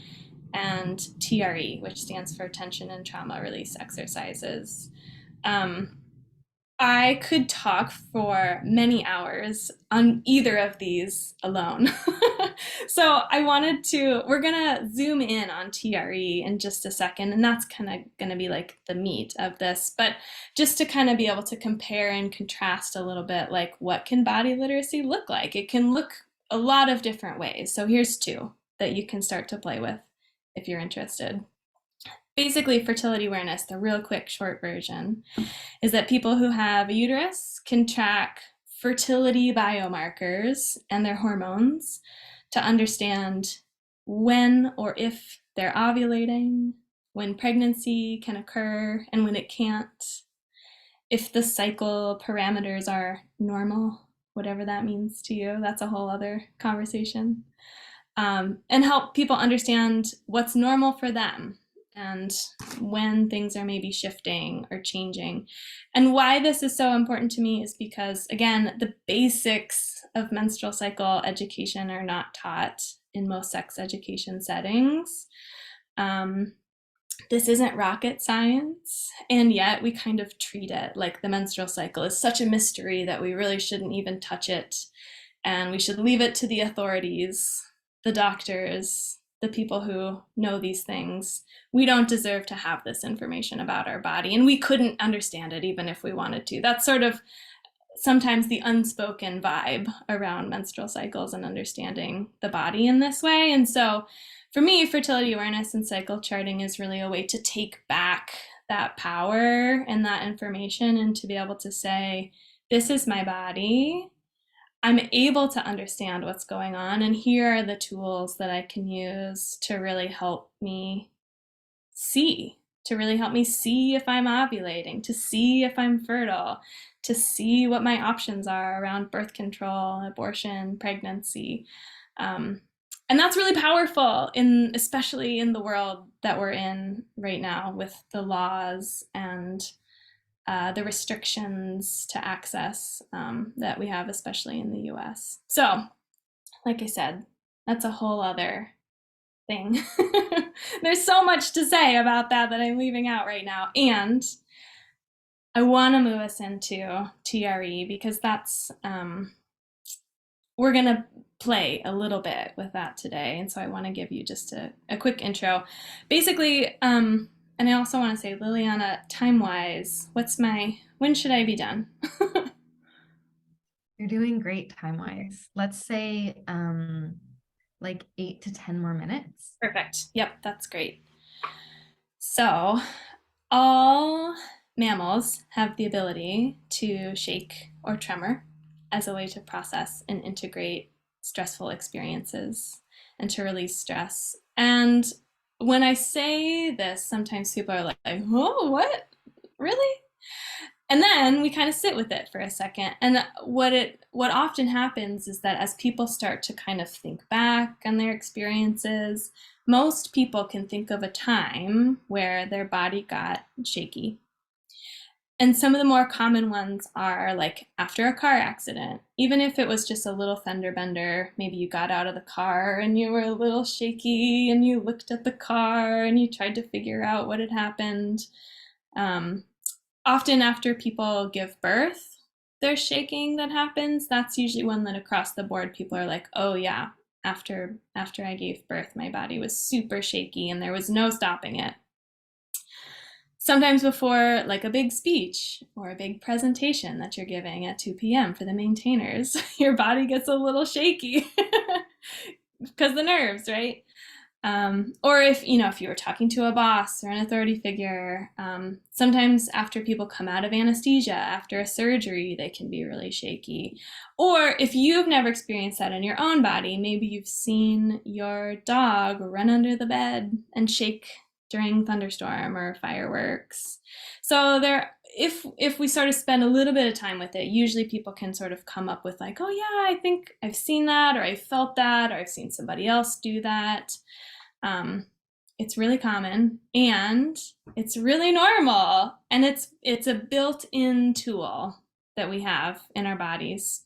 C: and TRE, which stands for tension and trauma release exercises. I could talk for many hours on either of these alone. So we're gonna zoom in on TRE in just a second, and that's kind of gonna be like the meat of this, but just to kind of be able to compare and contrast a little bit, like what can body literacy look like? It can look a lot of different ways. So here's two that you can start to play with if you're interested. Basically, fertility awareness, the real quick short version, is that people who have a uterus can track fertility biomarkers and their hormones to understand when or if they're ovulating, when pregnancy can occur and when it can't, if the cycle parameters are normal, whatever that means to you. That's a whole other conversation. And help people understand what's normal for them and when things are maybe shifting or changing. And why this is so important to me is because, again, the basics of menstrual cycle education are not taught in most sex education settings. This isn't rocket science, and yet we kind of treat it like the menstrual cycle is such a mystery that we really shouldn't even touch it, and we should leave it to the authorities, the doctors, the people who know these things. We don't deserve to have this information about our body, and we couldn't understand it even if we wanted to. That's sort of sometimes the unspoken vibe around menstrual cycles and understanding the body in this way. And so for me, fertility awareness and cycle charting is really a way to take back that power and that information and to be able to say, this is my body. I'm able to understand what's going on, and here are the tools that I can use to really help me see, if I'm ovulating, to see if I'm fertile, to see what my options are around birth control, abortion, pregnancy. And that's really powerful, especially in the world that we're in right now with the laws and the restrictions to access that we have, especially in the US. So, like I said, that's a whole other thing. There's so much to say about that I'm leaving out right now. And I want to move us into TRE because that's, we're going to play a little bit with that today. And so I want to give you just a quick intro. Basically, and I also want to say, Liliana, time-wise, when should I be done?
A: You're doing great time-wise. Let's say like 8 to 10 more minutes.
C: Perfect. Yep, that's great. So all mammals have the ability to shake or tremor as a way to process and integrate stressful experiences and to release stress. And when I say this, sometimes people are like, oh, what? Really? And then we kind of sit with it for a second. And what often happens is that as people start to kind of think back on their experiences, most people can think of a time where their body got shaky. And some of the more common ones are like after a car accident, even if it was just a little fender bender, maybe you got out of the car and you were a little shaky and you looked at the car and you tried to figure out what had happened. Often after people give birth, there's shaking that happens. That's usually one that across the board people are like, oh yeah, after I gave birth, my body was super shaky and there was no stopping it. Sometimes before like a big speech or a big presentation that you're giving at 2 p.m. for the maintainers, your body gets a little shaky because the nerves, right? Or if you were talking to a boss or an authority figure, sometimes after people come out of anesthesia, after a surgery, they can be really shaky. Or if you've never experienced that in your own body, maybe you've seen your dog run under the bed and shake during thunderstorm or fireworks. So if we sort of spend a little bit of time with it, usually people can sort of come up with like, oh yeah, I think I've seen that, or I felt that, or I've seen somebody else do that. It's really common and it's really normal, and it's a built-in tool that we have in our bodies.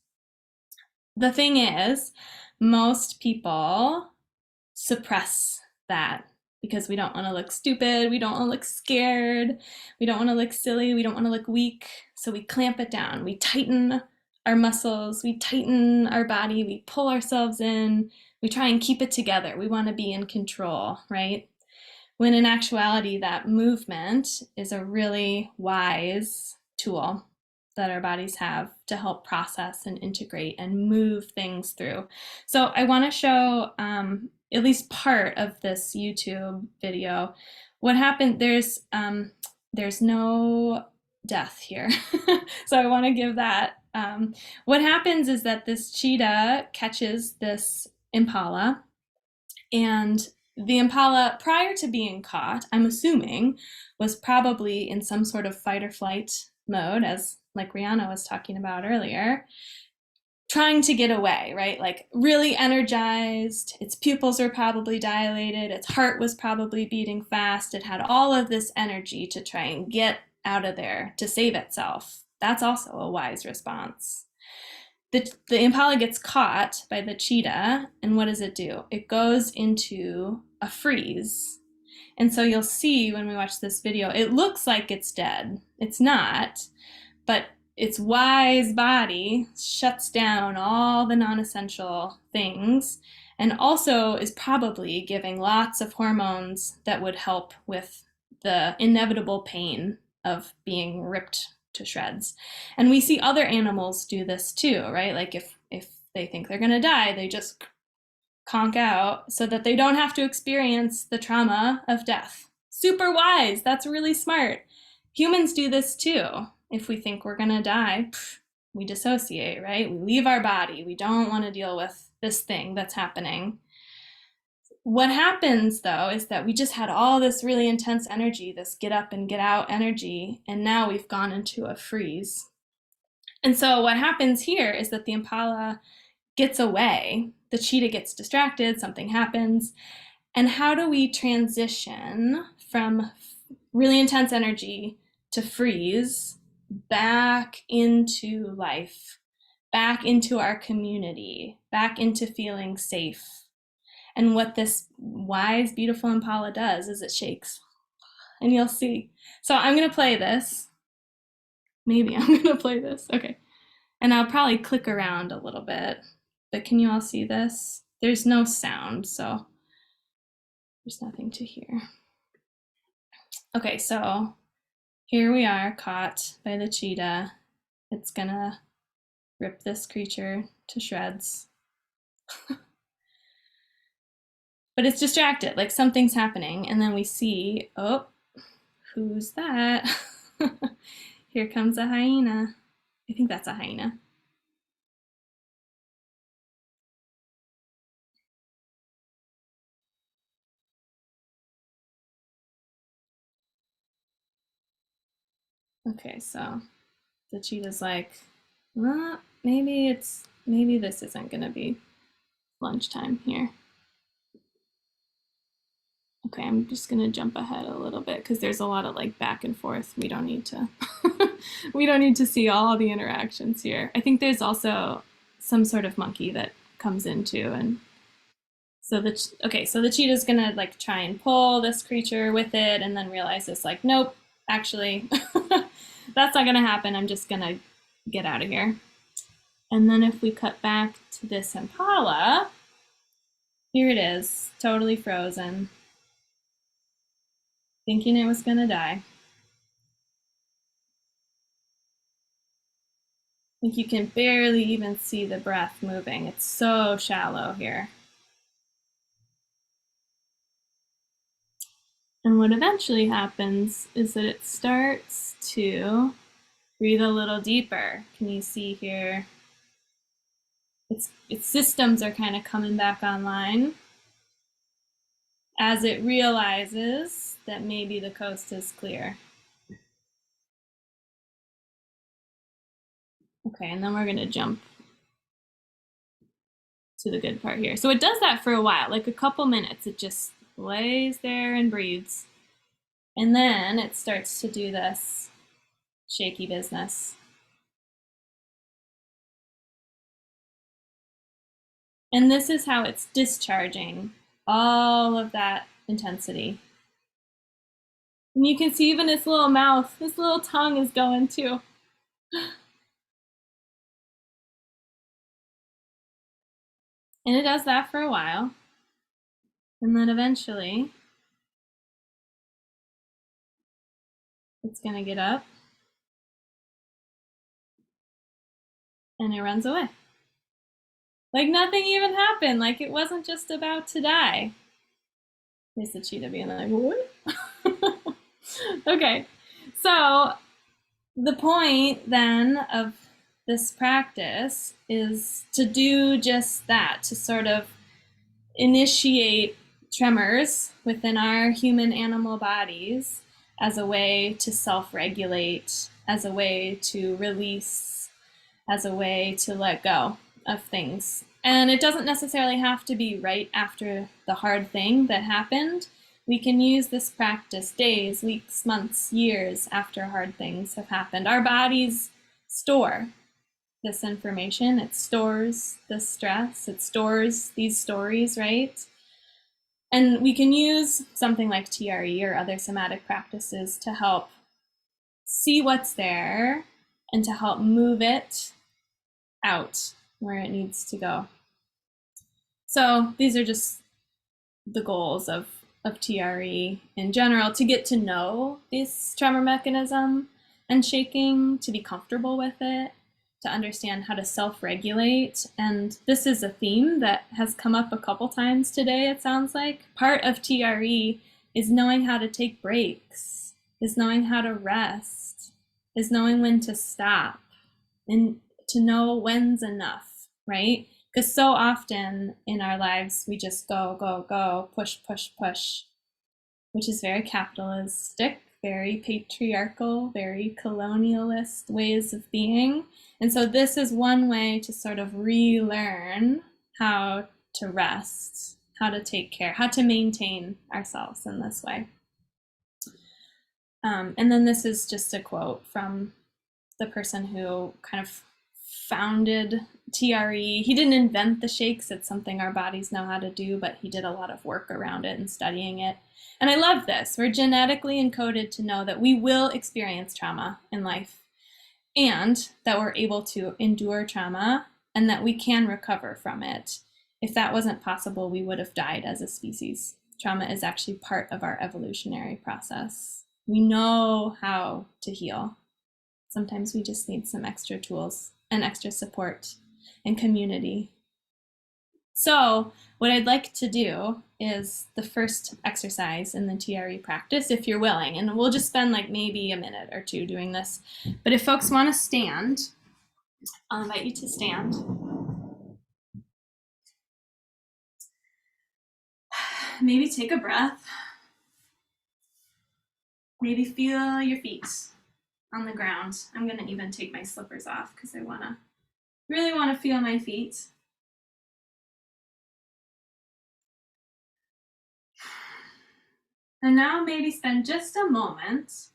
C: The thing is, most people suppress that because we don't want to look stupid, we don't want to look scared, we don't want to look silly, we don't want to look weak. So we clamp it down, we tighten our muscles, we tighten our body, we pull ourselves in, we try and keep it together. We want to be in control, right? When in actuality, that movement is a really wise tool that our bodies have to help process and integrate and move things through. So I want to show at least part of this YouTube video. What happened, there's no death here. So I want to give that. What happens is that this cheetah catches this impala, and the impala, prior to being caught, I'm assuming, was probably in some sort of fight or flight mode, as like Rihanna was talking about earlier, trying to get away, right? Like really energized, its pupils were probably dilated, its heart was probably beating fast, it had all of this energy to try and get out of there, to save itself. That's also a wise response. The impala gets caught by the cheetah, and what does it do? It goes into a freeze. And so you'll see when we watch this video, it looks like it's dead. It's not, but its wise body shuts down all the non-essential things and also is probably giving lots of hormones that would help with the inevitable pain of being ripped to shreds. And we see other animals do this too, right? Like if they think they're gonna die, they just conk out so that they don't have to experience the trauma of death. Super wise, that's really smart. Humans do this too. If we think we're gonna die, we dissociate, right? We leave our body. We don't want to deal with this thing that's happening. What happens though is that we just had all this really intense energy, this get up and get out energy, and now we've gone into a freeze. And so what happens here is that the impala gets away, the cheetah gets distracted, something happens. And how do we transition from really intense energy to freeze back into life, back into our community, back into feeling safe? And what this wise, beautiful impala does is it shakes. And you'll see. So I'm going to play this. Maybe I'm going to play this. Okay. And I'll probably click around a little bit. But can you all see this? There's no sound, so there's nothing to hear. Okay, so here we are, caught by the cheetah. It's going to rip this creature to shreds. But it's distracted, like something's happening. And then we see, oh, who's that? Here comes a hyena. I think that's a hyena. Okay, so the cheetah's like, well, maybe this isn't gonna be lunchtime here. Okay, I'm just gonna jump ahead a little bit because there's a lot of like back and forth. We don't need to We don't need to see all the interactions here. I think there's also some sort of monkey that comes into, and so the cheetah's gonna like try and pull this creature with it, and then realizes like, nope, actually, that's not gonna happen. I'm just gonna get out of here. And then if we cut back to this impala, here it is, totally frozen, thinking it was gonna die. I think you can barely even see the breath moving. It's so shallow here. And what eventually happens is that it starts to breathe a little deeper. Can you see here? Its systems are kind of coming back online as it realizes that maybe the coast is clear. Okay, and then we're gonna jump to the good part here. So it does that for a while, like a couple minutes. It just lays there and breathes. And then it starts to do this shaky business. And this is how it's discharging all of that intensity. And you can see even its little mouth, his little tongue is going too. And it does that for a while. And then eventually, it's gonna get up and it runs away. Like nothing even happened, like it wasn't just about to die. There's the cheetah being like, what? Okay, so the point then of this practice is to do just that, to sort of initiate tremors within our human animal bodies as a way to self-regulate, as a way to release, as a way to let go of things. And it doesn't necessarily have to be right after the hard thing that happened. We can use this practice days, weeks, months, years after hard things have happened. Our bodies store this information. It stores the stress. It stores these stories, right? And we can use something like TRE or other somatic practices to help see what's there and to help move it out where it needs to go. So these are just the goals of TRE in general, to get to know this tremor mechanism and shaking, to be comfortable with it, to understand how to self-regulate. And this is a theme that has come up a couple times today, it sounds like. Part of TRE is knowing how to take breaks, is knowing how to rest, is knowing when to stop, and to know when's enough, right? Because so often in our lives, we just go, go, go, push, push, push, which is very capitalistic, very patriarchal, very colonialist ways of being. And so this is one way to sort of relearn how to rest, how to take care, how to maintain ourselves in this way. And then this is just a quote from the person who kind of founded TRE. He didn't invent the shakes. It's something our bodies know how to do, but he did a lot of work around it and studying it. And I love this. We're genetically encoded to know that we will experience trauma in life, and that we're able to endure trauma, and that we can recover from it. If that wasn't possible, we would have died as a species. Trauma is actually part of our evolutionary process. We know how to heal. Sometimes we just need some extra tools and extra support and community. So what I'd like to do is the first exercise in the TRE practice, if you're willing, and we'll just spend like maybe a minute or two doing this. But if folks want to stand, I'll invite you to stand. Maybe take a breath. Maybe feel your feet on the ground. I'm gonna even take my slippers off because I really wanna feel my feet. And now maybe spend just a moment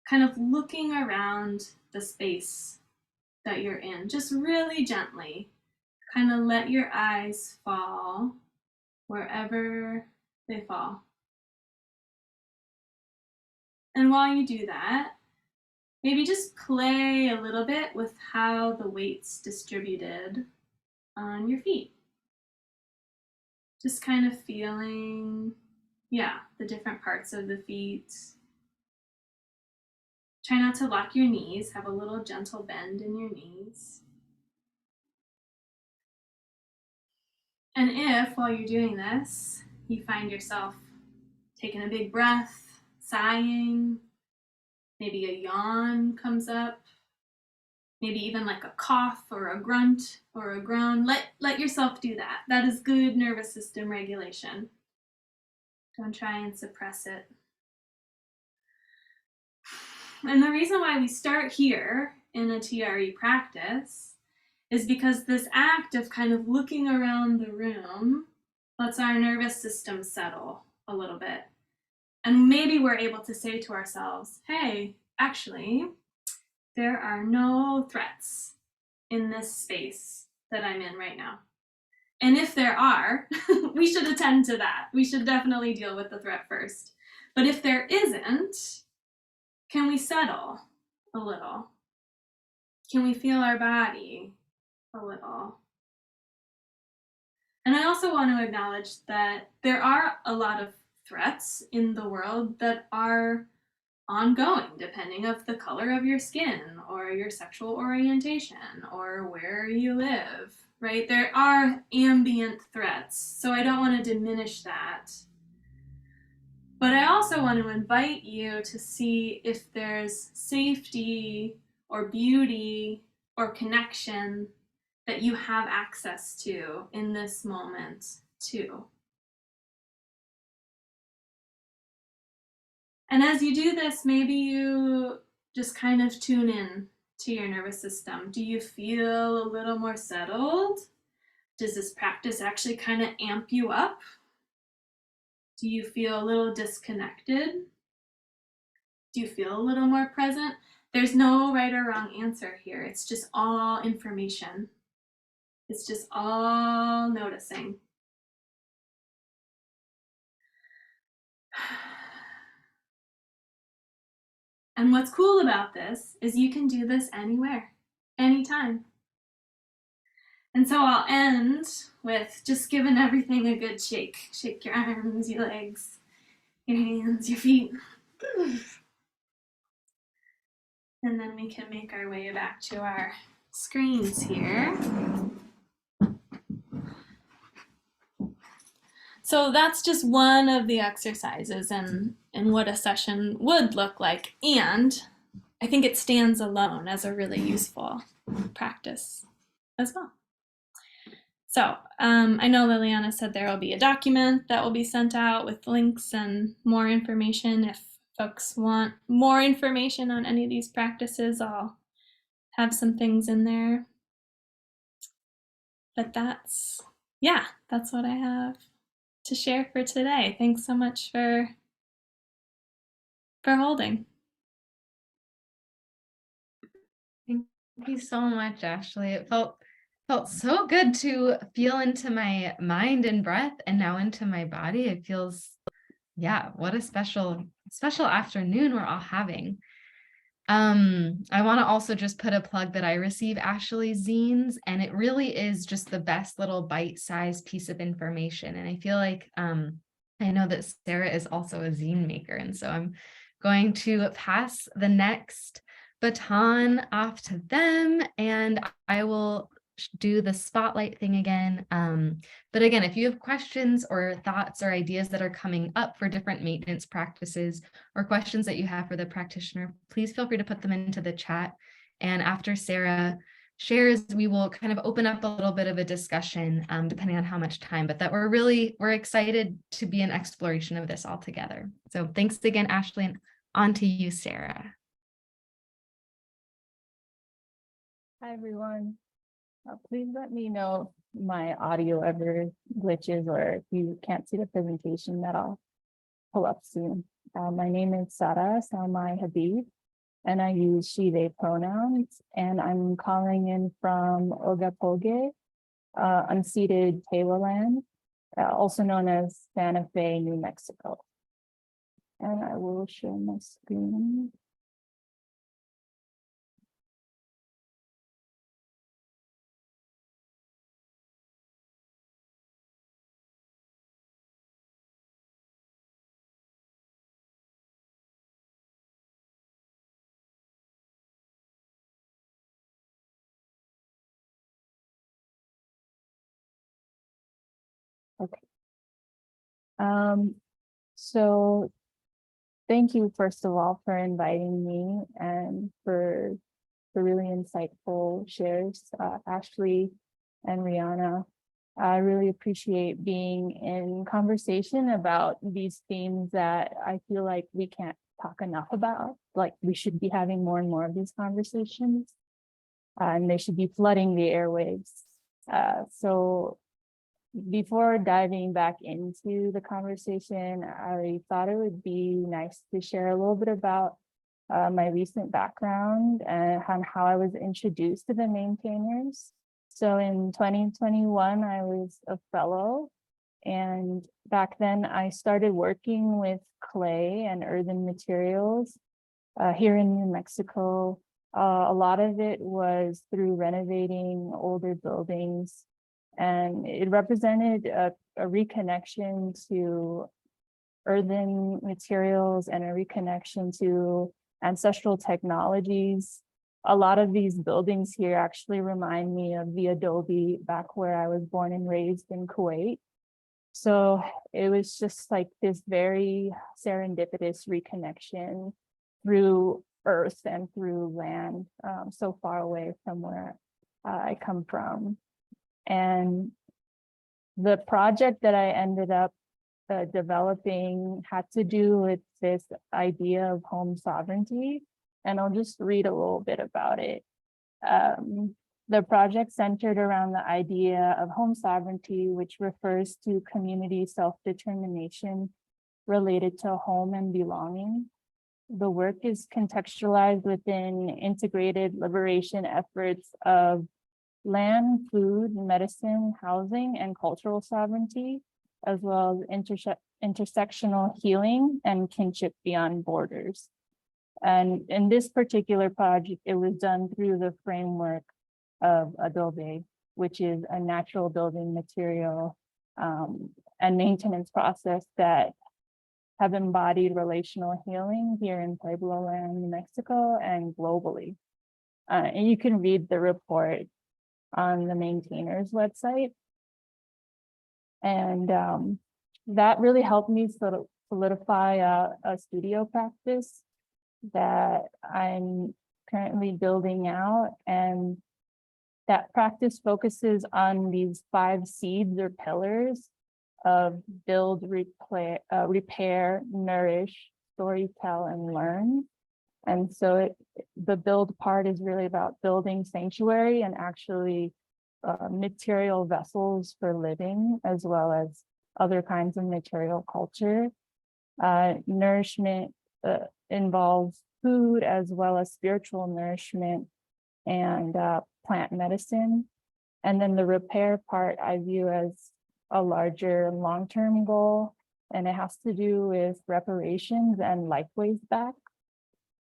C: kind of looking around the space that you're in. Just really gently, kind of let your eyes fall wherever they fall. And while you do that, maybe just play a little bit with how the weight's distributed on your feet. Just kind of feeling, the different parts of the feet. Try not to lock your knees, have a little gentle bend in your knees. And if, while you're doing this, you find yourself taking a big breath, sighing, maybe a yawn comes up, maybe even like a cough or a grunt or a groan, let yourself do that. That is good nervous system regulation. Don't try and suppress it. And the reason why we start here in a TRE practice is because this act of kind of looking around the room lets our nervous system settle a little bit. And maybe we're able to say to ourselves, hey, actually, there are no threats in this space that I'm in right now. And if there are, we should attend to that. We should definitely deal with the threat first. But if there isn't, can we settle a little? Can we feel our body a little? And I also want to acknowledge that there are a lot of threats in the world that are ongoing, depending of the color of your skin or your sexual orientation or where you live, right? There are ambient threats, so I don't want to diminish that. But I also want to invite you to see if there's safety or beauty or connection that you have access to in this moment too. And as you do this, maybe you just kind of tune in to your nervous system. Do you feel a little more settled? Does this practice actually kind of amp you up? Do you feel a little disconnected? Do you feel a little more present? There's no right or wrong answer here. It's just all information. It's just all noticing. And what's cool about this is you can do this anywhere, anytime. And so I'll end with just giving everything a good shake. Shake your arms, your legs, your hands, your feet. And then we can make our way back to our screens here. So that's just one of the exercises and what a session would look like. And I think it stands alone as a really useful practice as well. So I know Liliana said there will be a document that will be sent out with links and more information. If folks want more information on any of these practices, I'll have some things in there. But that's what I have to share for today. Thanks so much for holding.
A: Thank you so much, Ashley. It felt so good to feel into my mind and breath and now into my body. It feels, what a special afternoon we're all having. I want to also just put a plug that I receive Ashley's zines, and it really is just the best little bite-sized piece of information. And I feel like I know that Sarah is also a zine maker, and so I'm going to pass the next baton off to them, and I will do the spotlight thing again. But again, if you have questions or thoughts or ideas that are coming up for different maintenance practices or questions that you have for the practitioner, please feel free to put them into the chat. And after Sarah shares, we will kind of open up a little bit of a discussion, depending on how much time, but that we're excited to be in exploration of this all together. So thanks again, Ashley, and on to you, Sarah.
D: Hi, everyone. Please let me know if my audio ever glitches or if you can't see the presentation that I'll pull up soon. My name is Sara Salmai Habib. and I use she, they pronouns, and I'm calling in from Ogapoge, unceded Tewa land, also known as Santa Fe, New Mexico. And I will share my screen. Okay. So thank you, first of all, for inviting me and for really insightful shares, Ashley and Rihanna. I really appreciate being in conversation about these themes that I feel like we can't talk enough about. Like, we should be having more and more of these conversations, and they should be flooding the airwaves. So before diving back into the conversation, I thought it would be nice to share a little bit about my recent background and on how I was introduced to the maintainers. So in 2021, I was a fellow, and back then I started working with clay and earthen materials here in New Mexico. A lot of it was through renovating older buildings, and it represented a reconnection to earthen materials and a reconnection to ancestral technologies. A lot of these buildings here actually remind me of the adobe back where I was born and raised in Kuwait. So it was just like this very serendipitous reconnection through earth and through land, so far away from where I come from. And the project that I ended up developing had to do with this idea of home sovereignty. And I'll just read a little bit about it. The project centered around the idea of home sovereignty, which refers to community self-determination related to home and belonging. The work is contextualized within integrated liberation efforts of land, food, medicine, housing, and cultural sovereignty, as well as intersectional healing and kinship beyond borders. And in this particular project, it was done through the framework of adobe, which is a natural building material and maintenance process that have embodied relational healing here in Pueblo land, New Mexico, and globally. And you can read the report on the maintainers website. And that really helped me sort of solidify a studio practice that I'm currently building out. And that practice focuses on these 5 seeds or pillars of build, repair, nourish, storytell, and learn. And so the build part is really about building sanctuary and actually material vessels for living, as well as other kinds of material culture. Nourishment involves food as well as spiritual nourishment and plant medicine. And then the repair part I view as a larger long-term goal, and it has to do with reparations and lifeways back.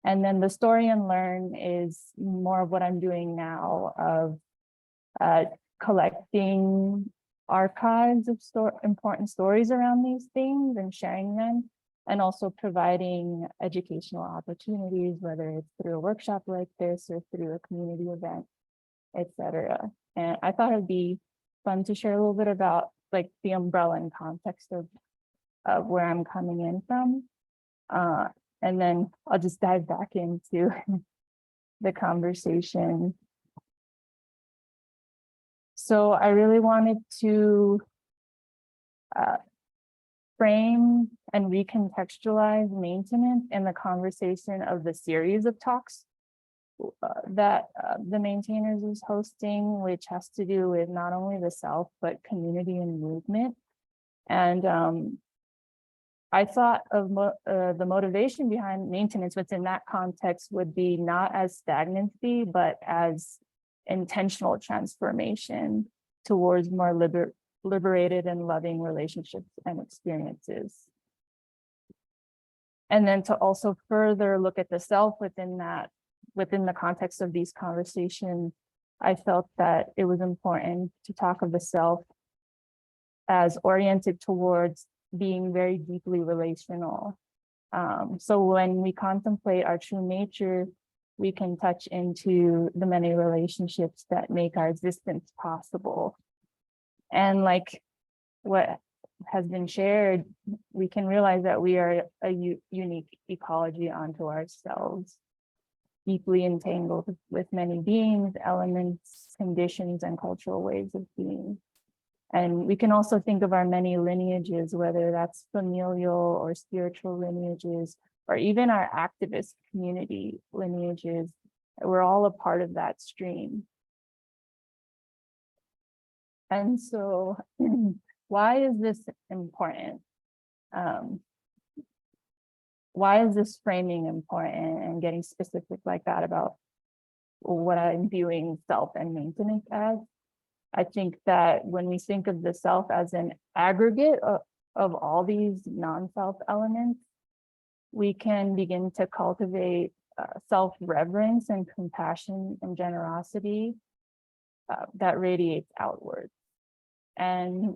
D: And then the story and learn is more of what I'm doing now of collecting archives of important stories around these things and sharing them, and also providing educational opportunities, whether it's through a workshop like this or through a community event, etc. And I thought it'd be fun to share a little bit about like the umbrella and context of where I'm coming in from. And then I'll just dive back into the conversation. So I really wanted to frame and recontextualize maintenance in the conversation of the series of talks that the maintainers is hosting, which has to do with not only the self, but community and movement. And I thought of the motivation behind maintenance within that context would be not as stagnancy, but as intentional transformation towards more liberated and loving relationships and experiences. And then to also further look at the self within the context of these conversations, I felt that it was important to talk of the self as oriented towards being very deeply relational. So when we contemplate our true nature, we can touch into the many relationships that make our existence possible. And like what has been shared, we can realize that we are a unique ecology unto ourselves, deeply entangled with many beings, elements, conditions, and cultural ways of being. And we can also think of our many lineages, whether that's familial or spiritual lineages, or even our activist community lineages. We're all a part of that stream. And so why is this important? Why is this framing important and getting specific like that about what I'm viewing self and maintenance as? I think that when we think of the self as an aggregate of all these non-self elements, we can begin to cultivate self-reverence and compassion and generosity that radiates outward. And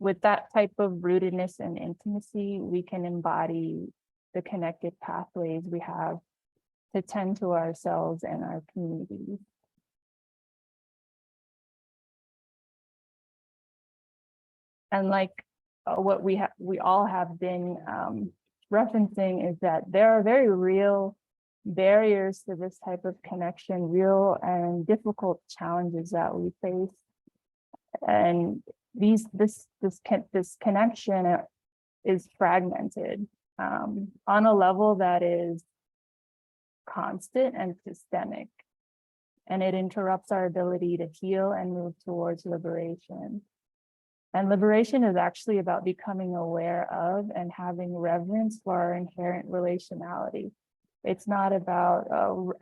D: with that type of rootedness and intimacy, we can embody the connected pathways we have to tend to ourselves and our communities. And like what we all have been referencing is that there are very real barriers to this type of connection, real and difficult challenges that we face. And this connection is fragmented on a level that is constant and systemic, and it interrupts our ability to heal and move towards liberation. And liberation is actually about becoming aware of and having reverence for our inherent relationality. It's not about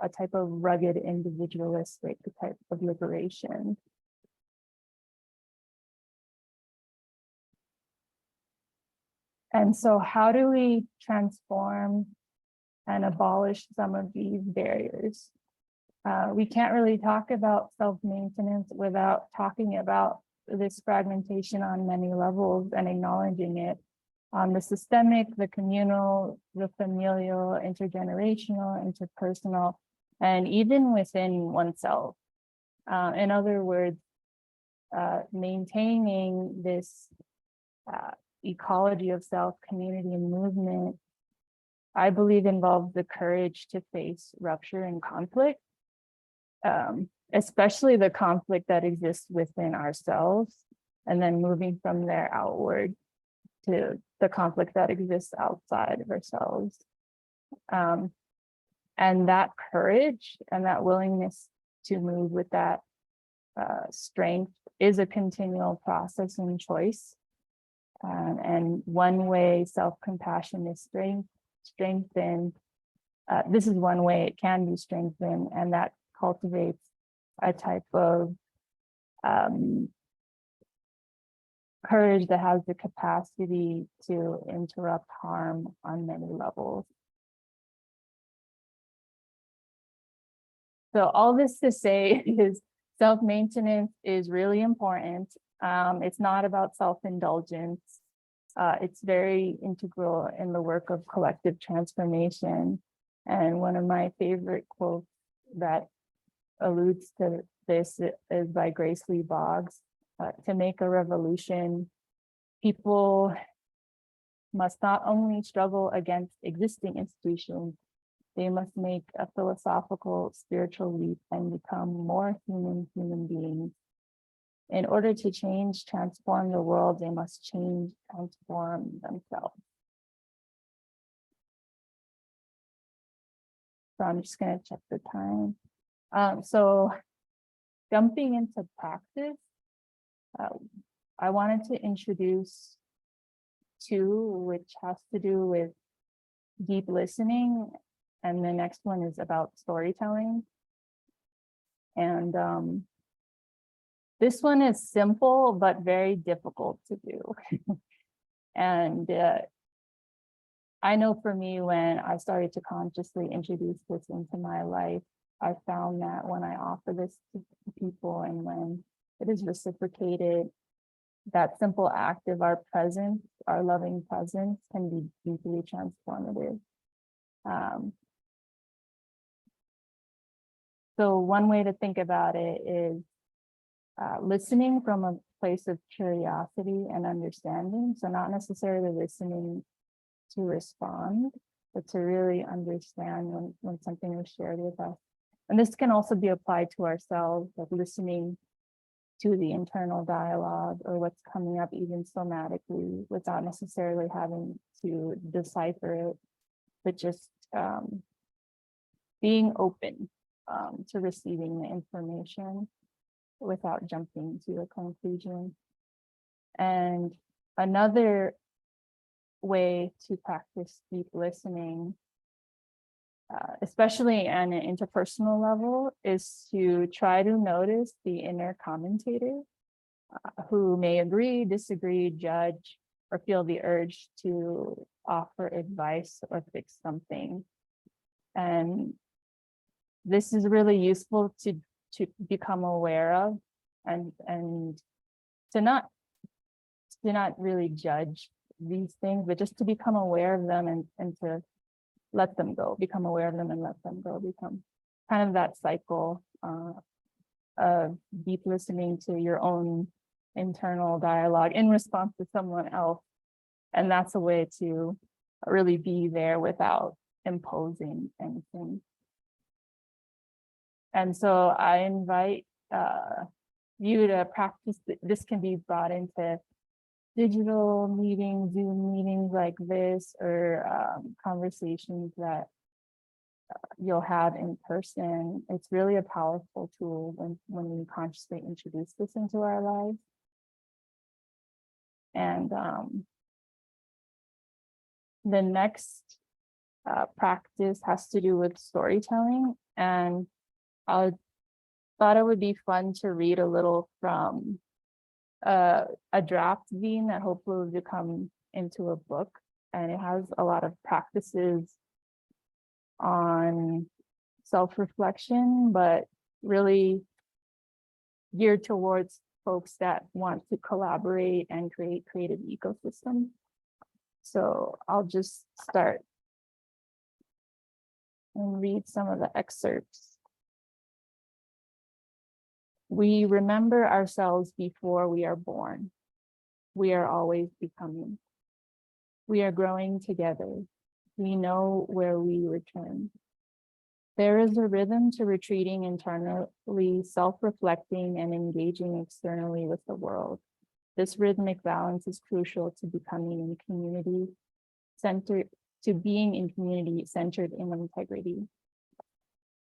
D: a type of rugged individualistic type of liberation. And so how do we transform and abolish some of these barriers? We can't really talk about self-maintenance without talking about this fragmentation on many levels and acknowledging it on the systemic, the communal, the familial, intergenerational, interpersonal, and even within oneself. In other words, maintaining this ecology of self, community, and movement, I believe involves the courage to face rupture and conflict, especially the conflict that exists within ourselves, and then moving from there outward to the conflict that exists outside of ourselves. And that courage and that willingness to move with that strength is a continual process and choice. And one way self-compassion is strengthened, this is one way it can be strengthened, and that cultivates a type of courage that has the capacity to interrupt harm on many levels. So all this to say is self-maintenance is really important. It's not about self-indulgence. It's very integral in the work of collective transformation. And one of my favorite quotes that alludes to this is by Grace Lee Boggs. To make a revolution, people must not only struggle against existing institutions, they must make a philosophical, spiritual leap and become more human beings. In order to transform the world, they must transform themselves. So I'm just going to check the time. So jumping into practice, I wanted to introduce 2, which has to do with deep listening, and the next one is about storytelling. And this one is simple but very difficult to do. And I know for me, when I started to consciously introduce this into my life, I found that when I offer this to people and when it is reciprocated, that simple act of our presence, our loving presence, can be deeply transformative. So one way to think about it is listening from a place of curiosity and understanding. So not necessarily listening to respond, but to really understand when something is shared with us. And this can also be applied to ourselves, like listening to the internal dialogue or what's coming up even somatically without necessarily having to decipher it, but just being open to receiving the information without jumping to a conclusion. And another way to practice deep listening, especially on an interpersonal level, is to try to notice the inner commentator who may agree, disagree, judge, or feel the urge to offer advice or fix something. And this is really useful to become aware of, and to not really judge these things, but just to become aware of them and to let them go, become aware of them and let them go, become kind of that cycle of deep listening to your own internal dialogue in response to someone else. And that's a way to really be there without imposing anything. And so I invite you to practice. This can be brought into digital meetings, Zoom meetings like this, or conversations that you'll have in person. It's really a powerful tool when we consciously introduce this into our lives. And the next practice has to do with storytelling. And I thought it would be fun to read a little from a draft zine that hopefully will become into a book. And it has a lot of practices on self-reflection, but really geared towards folks that want to collaborate and create creative ecosystems. So I'll just start and read some of the excerpts. We remember ourselves before we are born. We are always becoming. We are growing together. We know where we return. There is a rhythm to retreating internally, self-reflecting, and engaging externally with the world. This rhythmic balance is crucial to becoming in community centered, to being in community centered in integrity.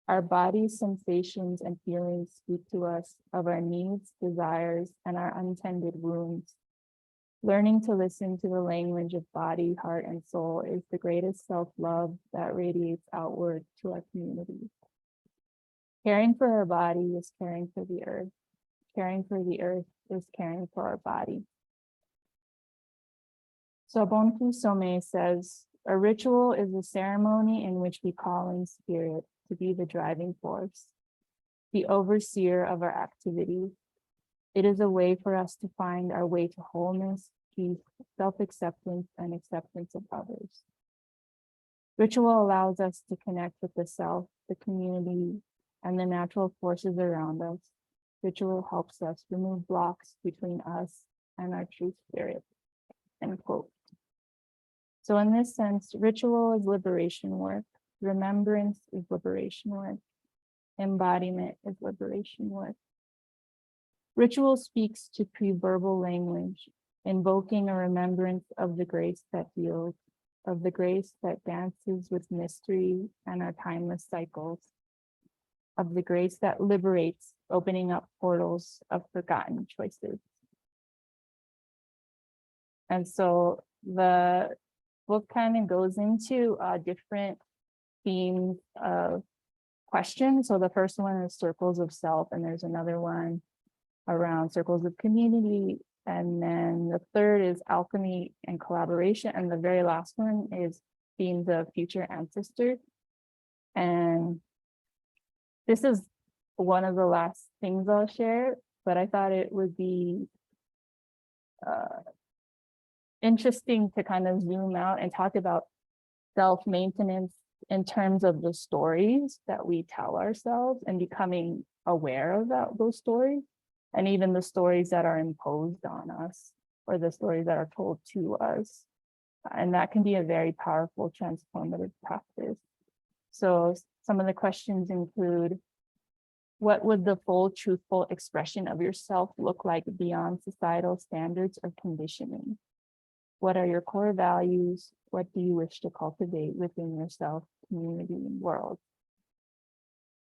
D: Our bodies, sensations, and feelings speak to us of our needs, desires, and our untended wounds. Learning to listen to the language of body, heart, and soul is the greatest self-love that radiates outward to our community. Caring for our body is caring for the earth. Caring for the earth is caring for our body. So Bonfu Some says, a ritual is a ceremony in which we call in spirit to be the driving force, the overseer of our activities. It is a way for us to find our way to wholeness, peace, self-acceptance, and acceptance of others. Ritual allows us to connect with the self, the community, and the natural forces around us. Ritual helps us remove blocks between us and our true spirit, end quote. So in this sense, ritual is liberation work. Remembrance is liberation work. Embodiment is liberation work. Ritual speaks to pre-verbal language, invoking a remembrance of the grace that heals, of the grace that dances with mystery and our timeless cycles, of the grace that liberates, opening up portals of forgotten choices. And so The book kind of goes into different themes of questions. So the first one is circles of self, and there's another one around circles of community. And then the third is alchemy and collaboration. And the very last one is themes of future ancestors. And this is one of the last things I'll share, but I thought it would be interesting to kind of zoom out and talk about self-maintenance in terms of the stories that we tell ourselves and becoming aware of those stories, and even the stories that are imposed on us or the stories that are told to us. And that can be a very powerful transformative practice. So some of the questions include, what would the full, truthful expression of yourself look like beyond societal standards or conditioning? What are your core values? What do you wish to cultivate within yourself, community, and world?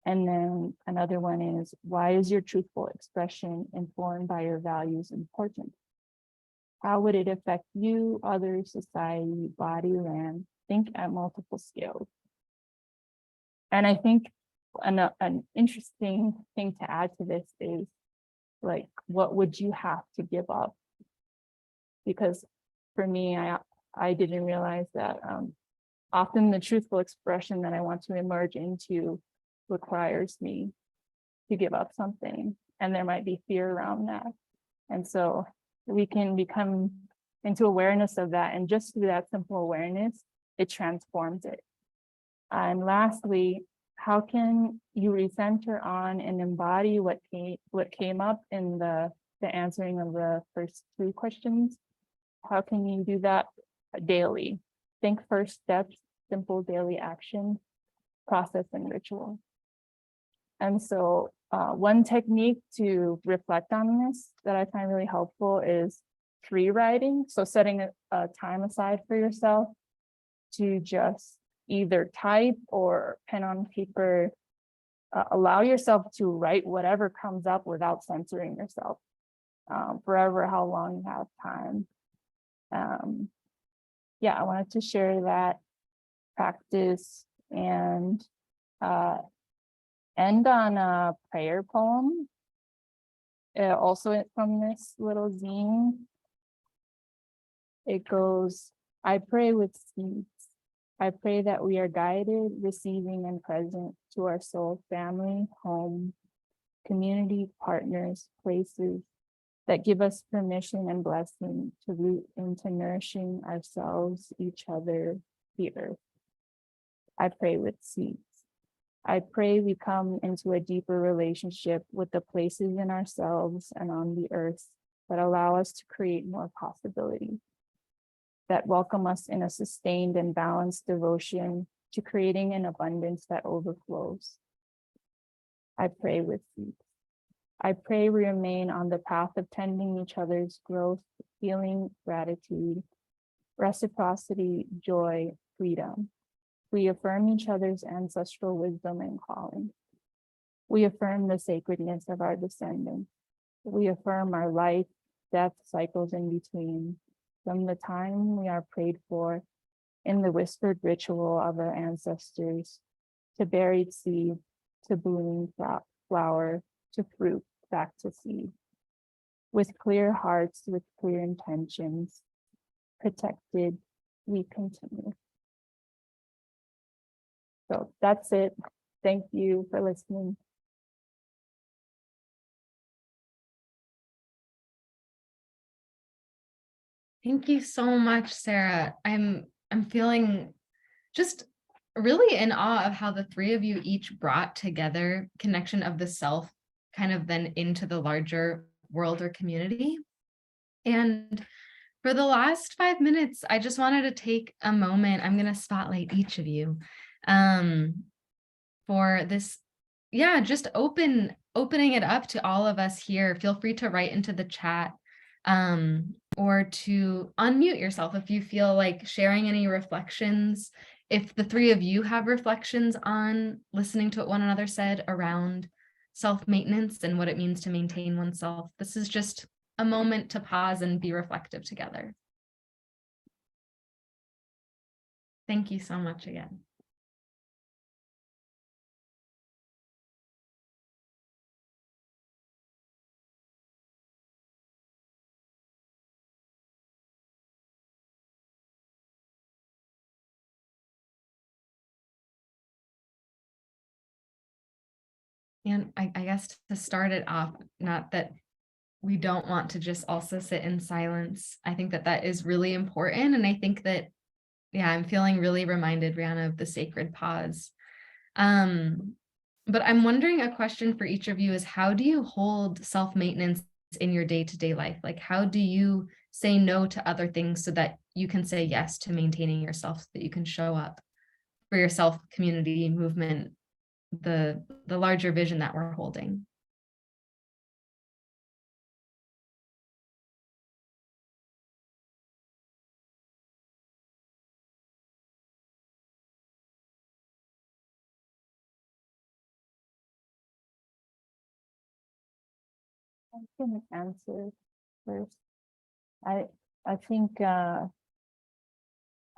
D: And then another one is, why is your truthful expression informed by your values important? How would it affect you, others, society, body, land? Think at multiple scales. And I think an interesting thing to add to this is, like, what would you have to give up? Because for me, I didn't realize that often the truthful expression that I want to emerge into requires me to give up something, and there might be fear around that. And so we can become into awareness of that, and just through that simple awareness, it transforms it. And lastly, how can you recenter on and embody what came up in the answering of the first three questions? How can you do that daily? Think first steps, simple daily action, process, and ritual. And so one technique to reflect on this that I find really helpful is free writing. So setting a time aside for yourself to just either type or pen on paper, allow yourself to write whatever comes up without censoring yourself, forever how long you have time. Yeah, I wanted to share that practice and end on a prayer poem, also from this little zine. It goes, I pray with seeds. I pray that we are guided, receiving, and present to our soul, family, home, community, partners, places that give us permission and blessing to root into nourishing ourselves, each other, the earth. I pray with seeds. I pray we come into a deeper relationship with the places in ourselves and on the earth that allow us to create more possibility, that welcome us in a sustained and balanced devotion to creating an abundance that overflows. I pray with seeds. I pray we remain on the path of tending each other's growth, healing, gratitude, reciprocity, joy, freedom. We affirm each other's ancestral wisdom and calling. We affirm the sacredness of our descendants. We affirm our life, death cycles in between, from the time we are prayed for in the whispered ritual of our ancestors, to buried seed, to blooming flower, to fruit, back to seed. With clear hearts, with clear intentions, protected, we continue. So that's it. Thank you for listening.
A: Thank you so much, Sarah. I'm feeling just really in awe of how the three of you each brought together connection of the self kind of then into the larger world or community. And for the last 5 minutes, I just wanted to take a moment. I'm going to spotlight each of you for this. Yeah, just opening it up to all of us here. Feel free to write into the chat or to unmute yourself if you feel like sharing any reflections. If the three of you have reflections on listening to what one another said around self-maintenance and what it means to maintain oneself, this is just a moment to pause and be reflective together. Thank you so much again. And I guess to start it off, not that we don't want to just also sit in silence. I think that that is really important. And I think that, yeah, I'm feeling really reminded, Rihanna, of the sacred pause. But I'm wondering, a question for each of you is, how do you hold self-maintenance in your day-to-day life? Like, how do you say no to other things so that you can say yes to maintaining yourself, so that you can show up for yourself, community, movement, the larger vision that we're holding?
D: I can answer first. I I think I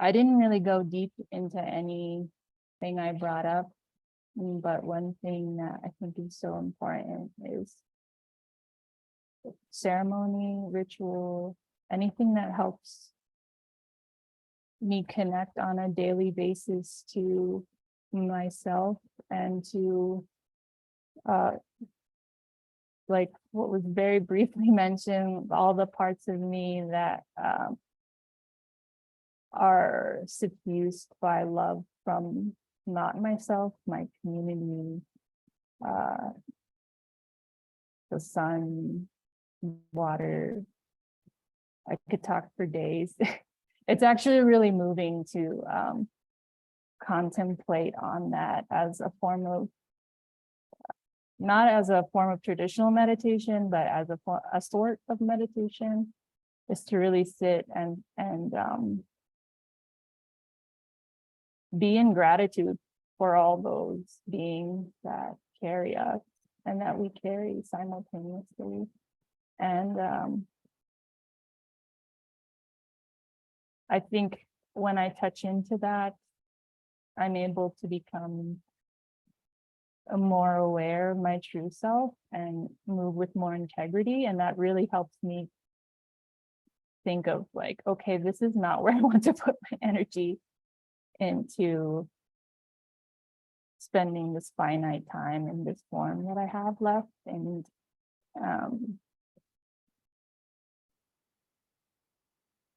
D: didn't really go deep into anything I brought up, but one thing that I think is so important is ceremony, ritual, anything that helps me connect on a daily basis to myself and to like what was very briefly mentioned, all the parts of me that are suffused by love from not myself, my community, the sun, water. I could talk for days. It's actually really moving to contemplate on that as a form of, not as a form of traditional meditation, but as a sort of meditation, is to really sit and be in gratitude for all those beings that carry us and that we carry simultaneously. And I think when I touch into that, I'm able to become more aware of my true self and move with more integrity. And that really helps me think of like, okay, this is not where I want to put my energy into spending this finite time in this form that I have left. And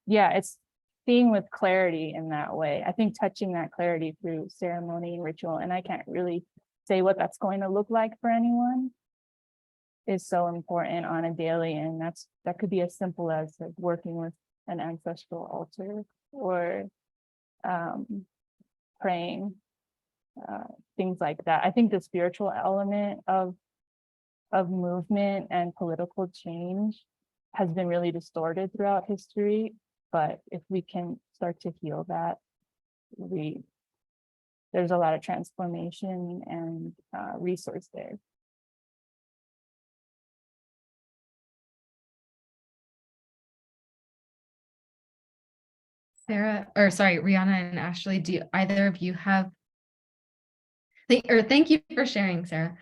D: yeah, it's seeing with clarity in that way. I think touching that clarity through ceremony and ritual, and I can't really say what that's going to look like for anyone, is so important on a daily. And that could be as simple as like working with an ancestral altar or praying, things like that. I think the spiritual element of movement and political change has been really distorted throughout history. But if we can start to heal that, there's a lot of transformation and resource there.
A: Sarah, or sorry, Rihanna and Ashley, do either of you have, thank you for sharing, Sarah.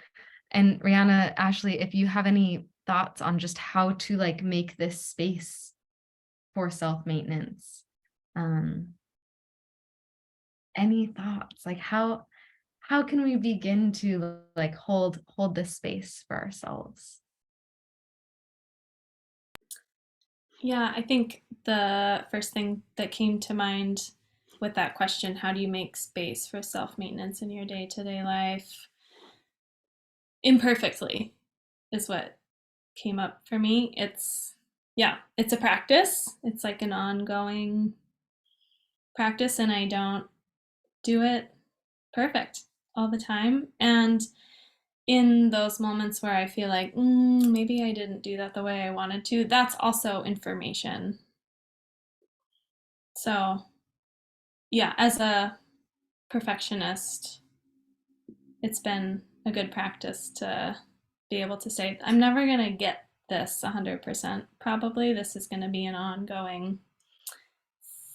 A: And Rihanna, Ashley, if you have any thoughts on just how to like make this space for self-maintenance. Any thoughts? Like how can we begin to like hold this space for ourselves?
C: Yeah, I think the first thing that came to mind with that question, how do you make space for self-maintenance in your day-to-day life? Imperfectly is what came up for me. It's a practice. It's like an ongoing practice, and I don't do it perfect all the time. And in those moments where I feel like maybe I didn't do that the way I wanted to, that's also information. So yeah, as a perfectionist, it's been a good practice to be able to say, I'm never going to get this 100%. Probably this is going to be an ongoing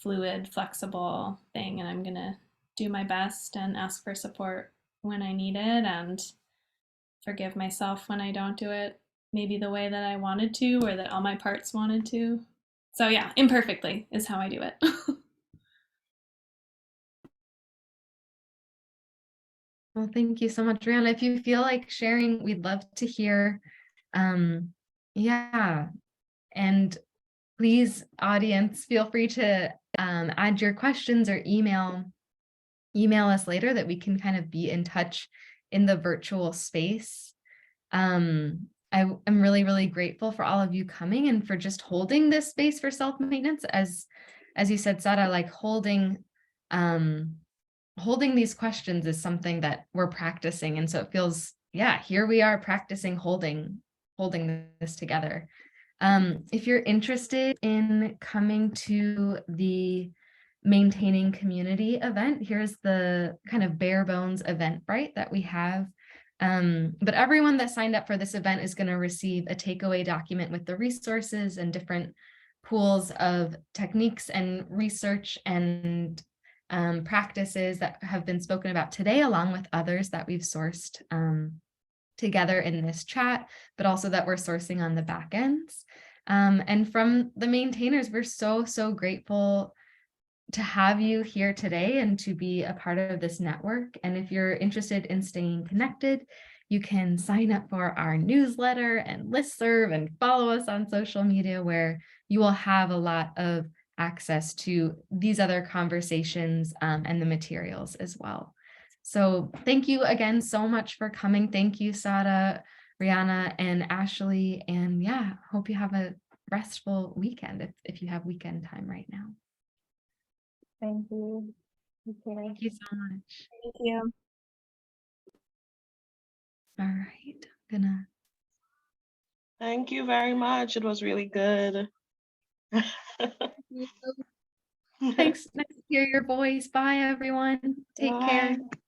C: fluid, flexible thing, and I'm going to do my best and ask for support when I need it and forgive myself when I don't do it maybe the way that I wanted to or that all my parts wanted to. So yeah, imperfectly is how I do it.
A: Well, thank you so much, Rihanna. If you feel like sharing, we'd love to hear. Yeah. And please, audience, feel free to add your questions or email us later that we can kind of be in touch in the virtual space. I'm really, really grateful for all of you coming and for just holding this space for self-maintenance. As you said, Sada, like holding these questions is something that we're practicing. And so it feels, yeah, here we are practicing holding this together. If you're interested in coming to the Maintaining Community event, here's the kind of bare bones Eventbrite that we have. But everyone that signed up for this event is going to receive a takeaway document with the resources and different pools of techniques and research and practices that have been spoken about today, along with others that we've sourced together in this chat, but also that we're sourcing on the back ends. And from the maintainers, we're so grateful to have you here today and to be a part of this network. And if you're interested in staying connected, you can sign up for our newsletter and listserv and follow us on social media, where you will have a lot of access to these other conversations and the materials as well. So thank you again so much for coming. Thank you, Sada, Rihanna, and Ashley. And yeah, hope you have a restful weekend if you have weekend time right now.
D: Thank you. Okay.
A: Thank you so much.
C: Thank you.
A: All right, I'm gonna.
E: Thank you very much. It was really good.
A: Thanks. Nice to hear your voice. Bye, everyone. Take care.
E: Bye.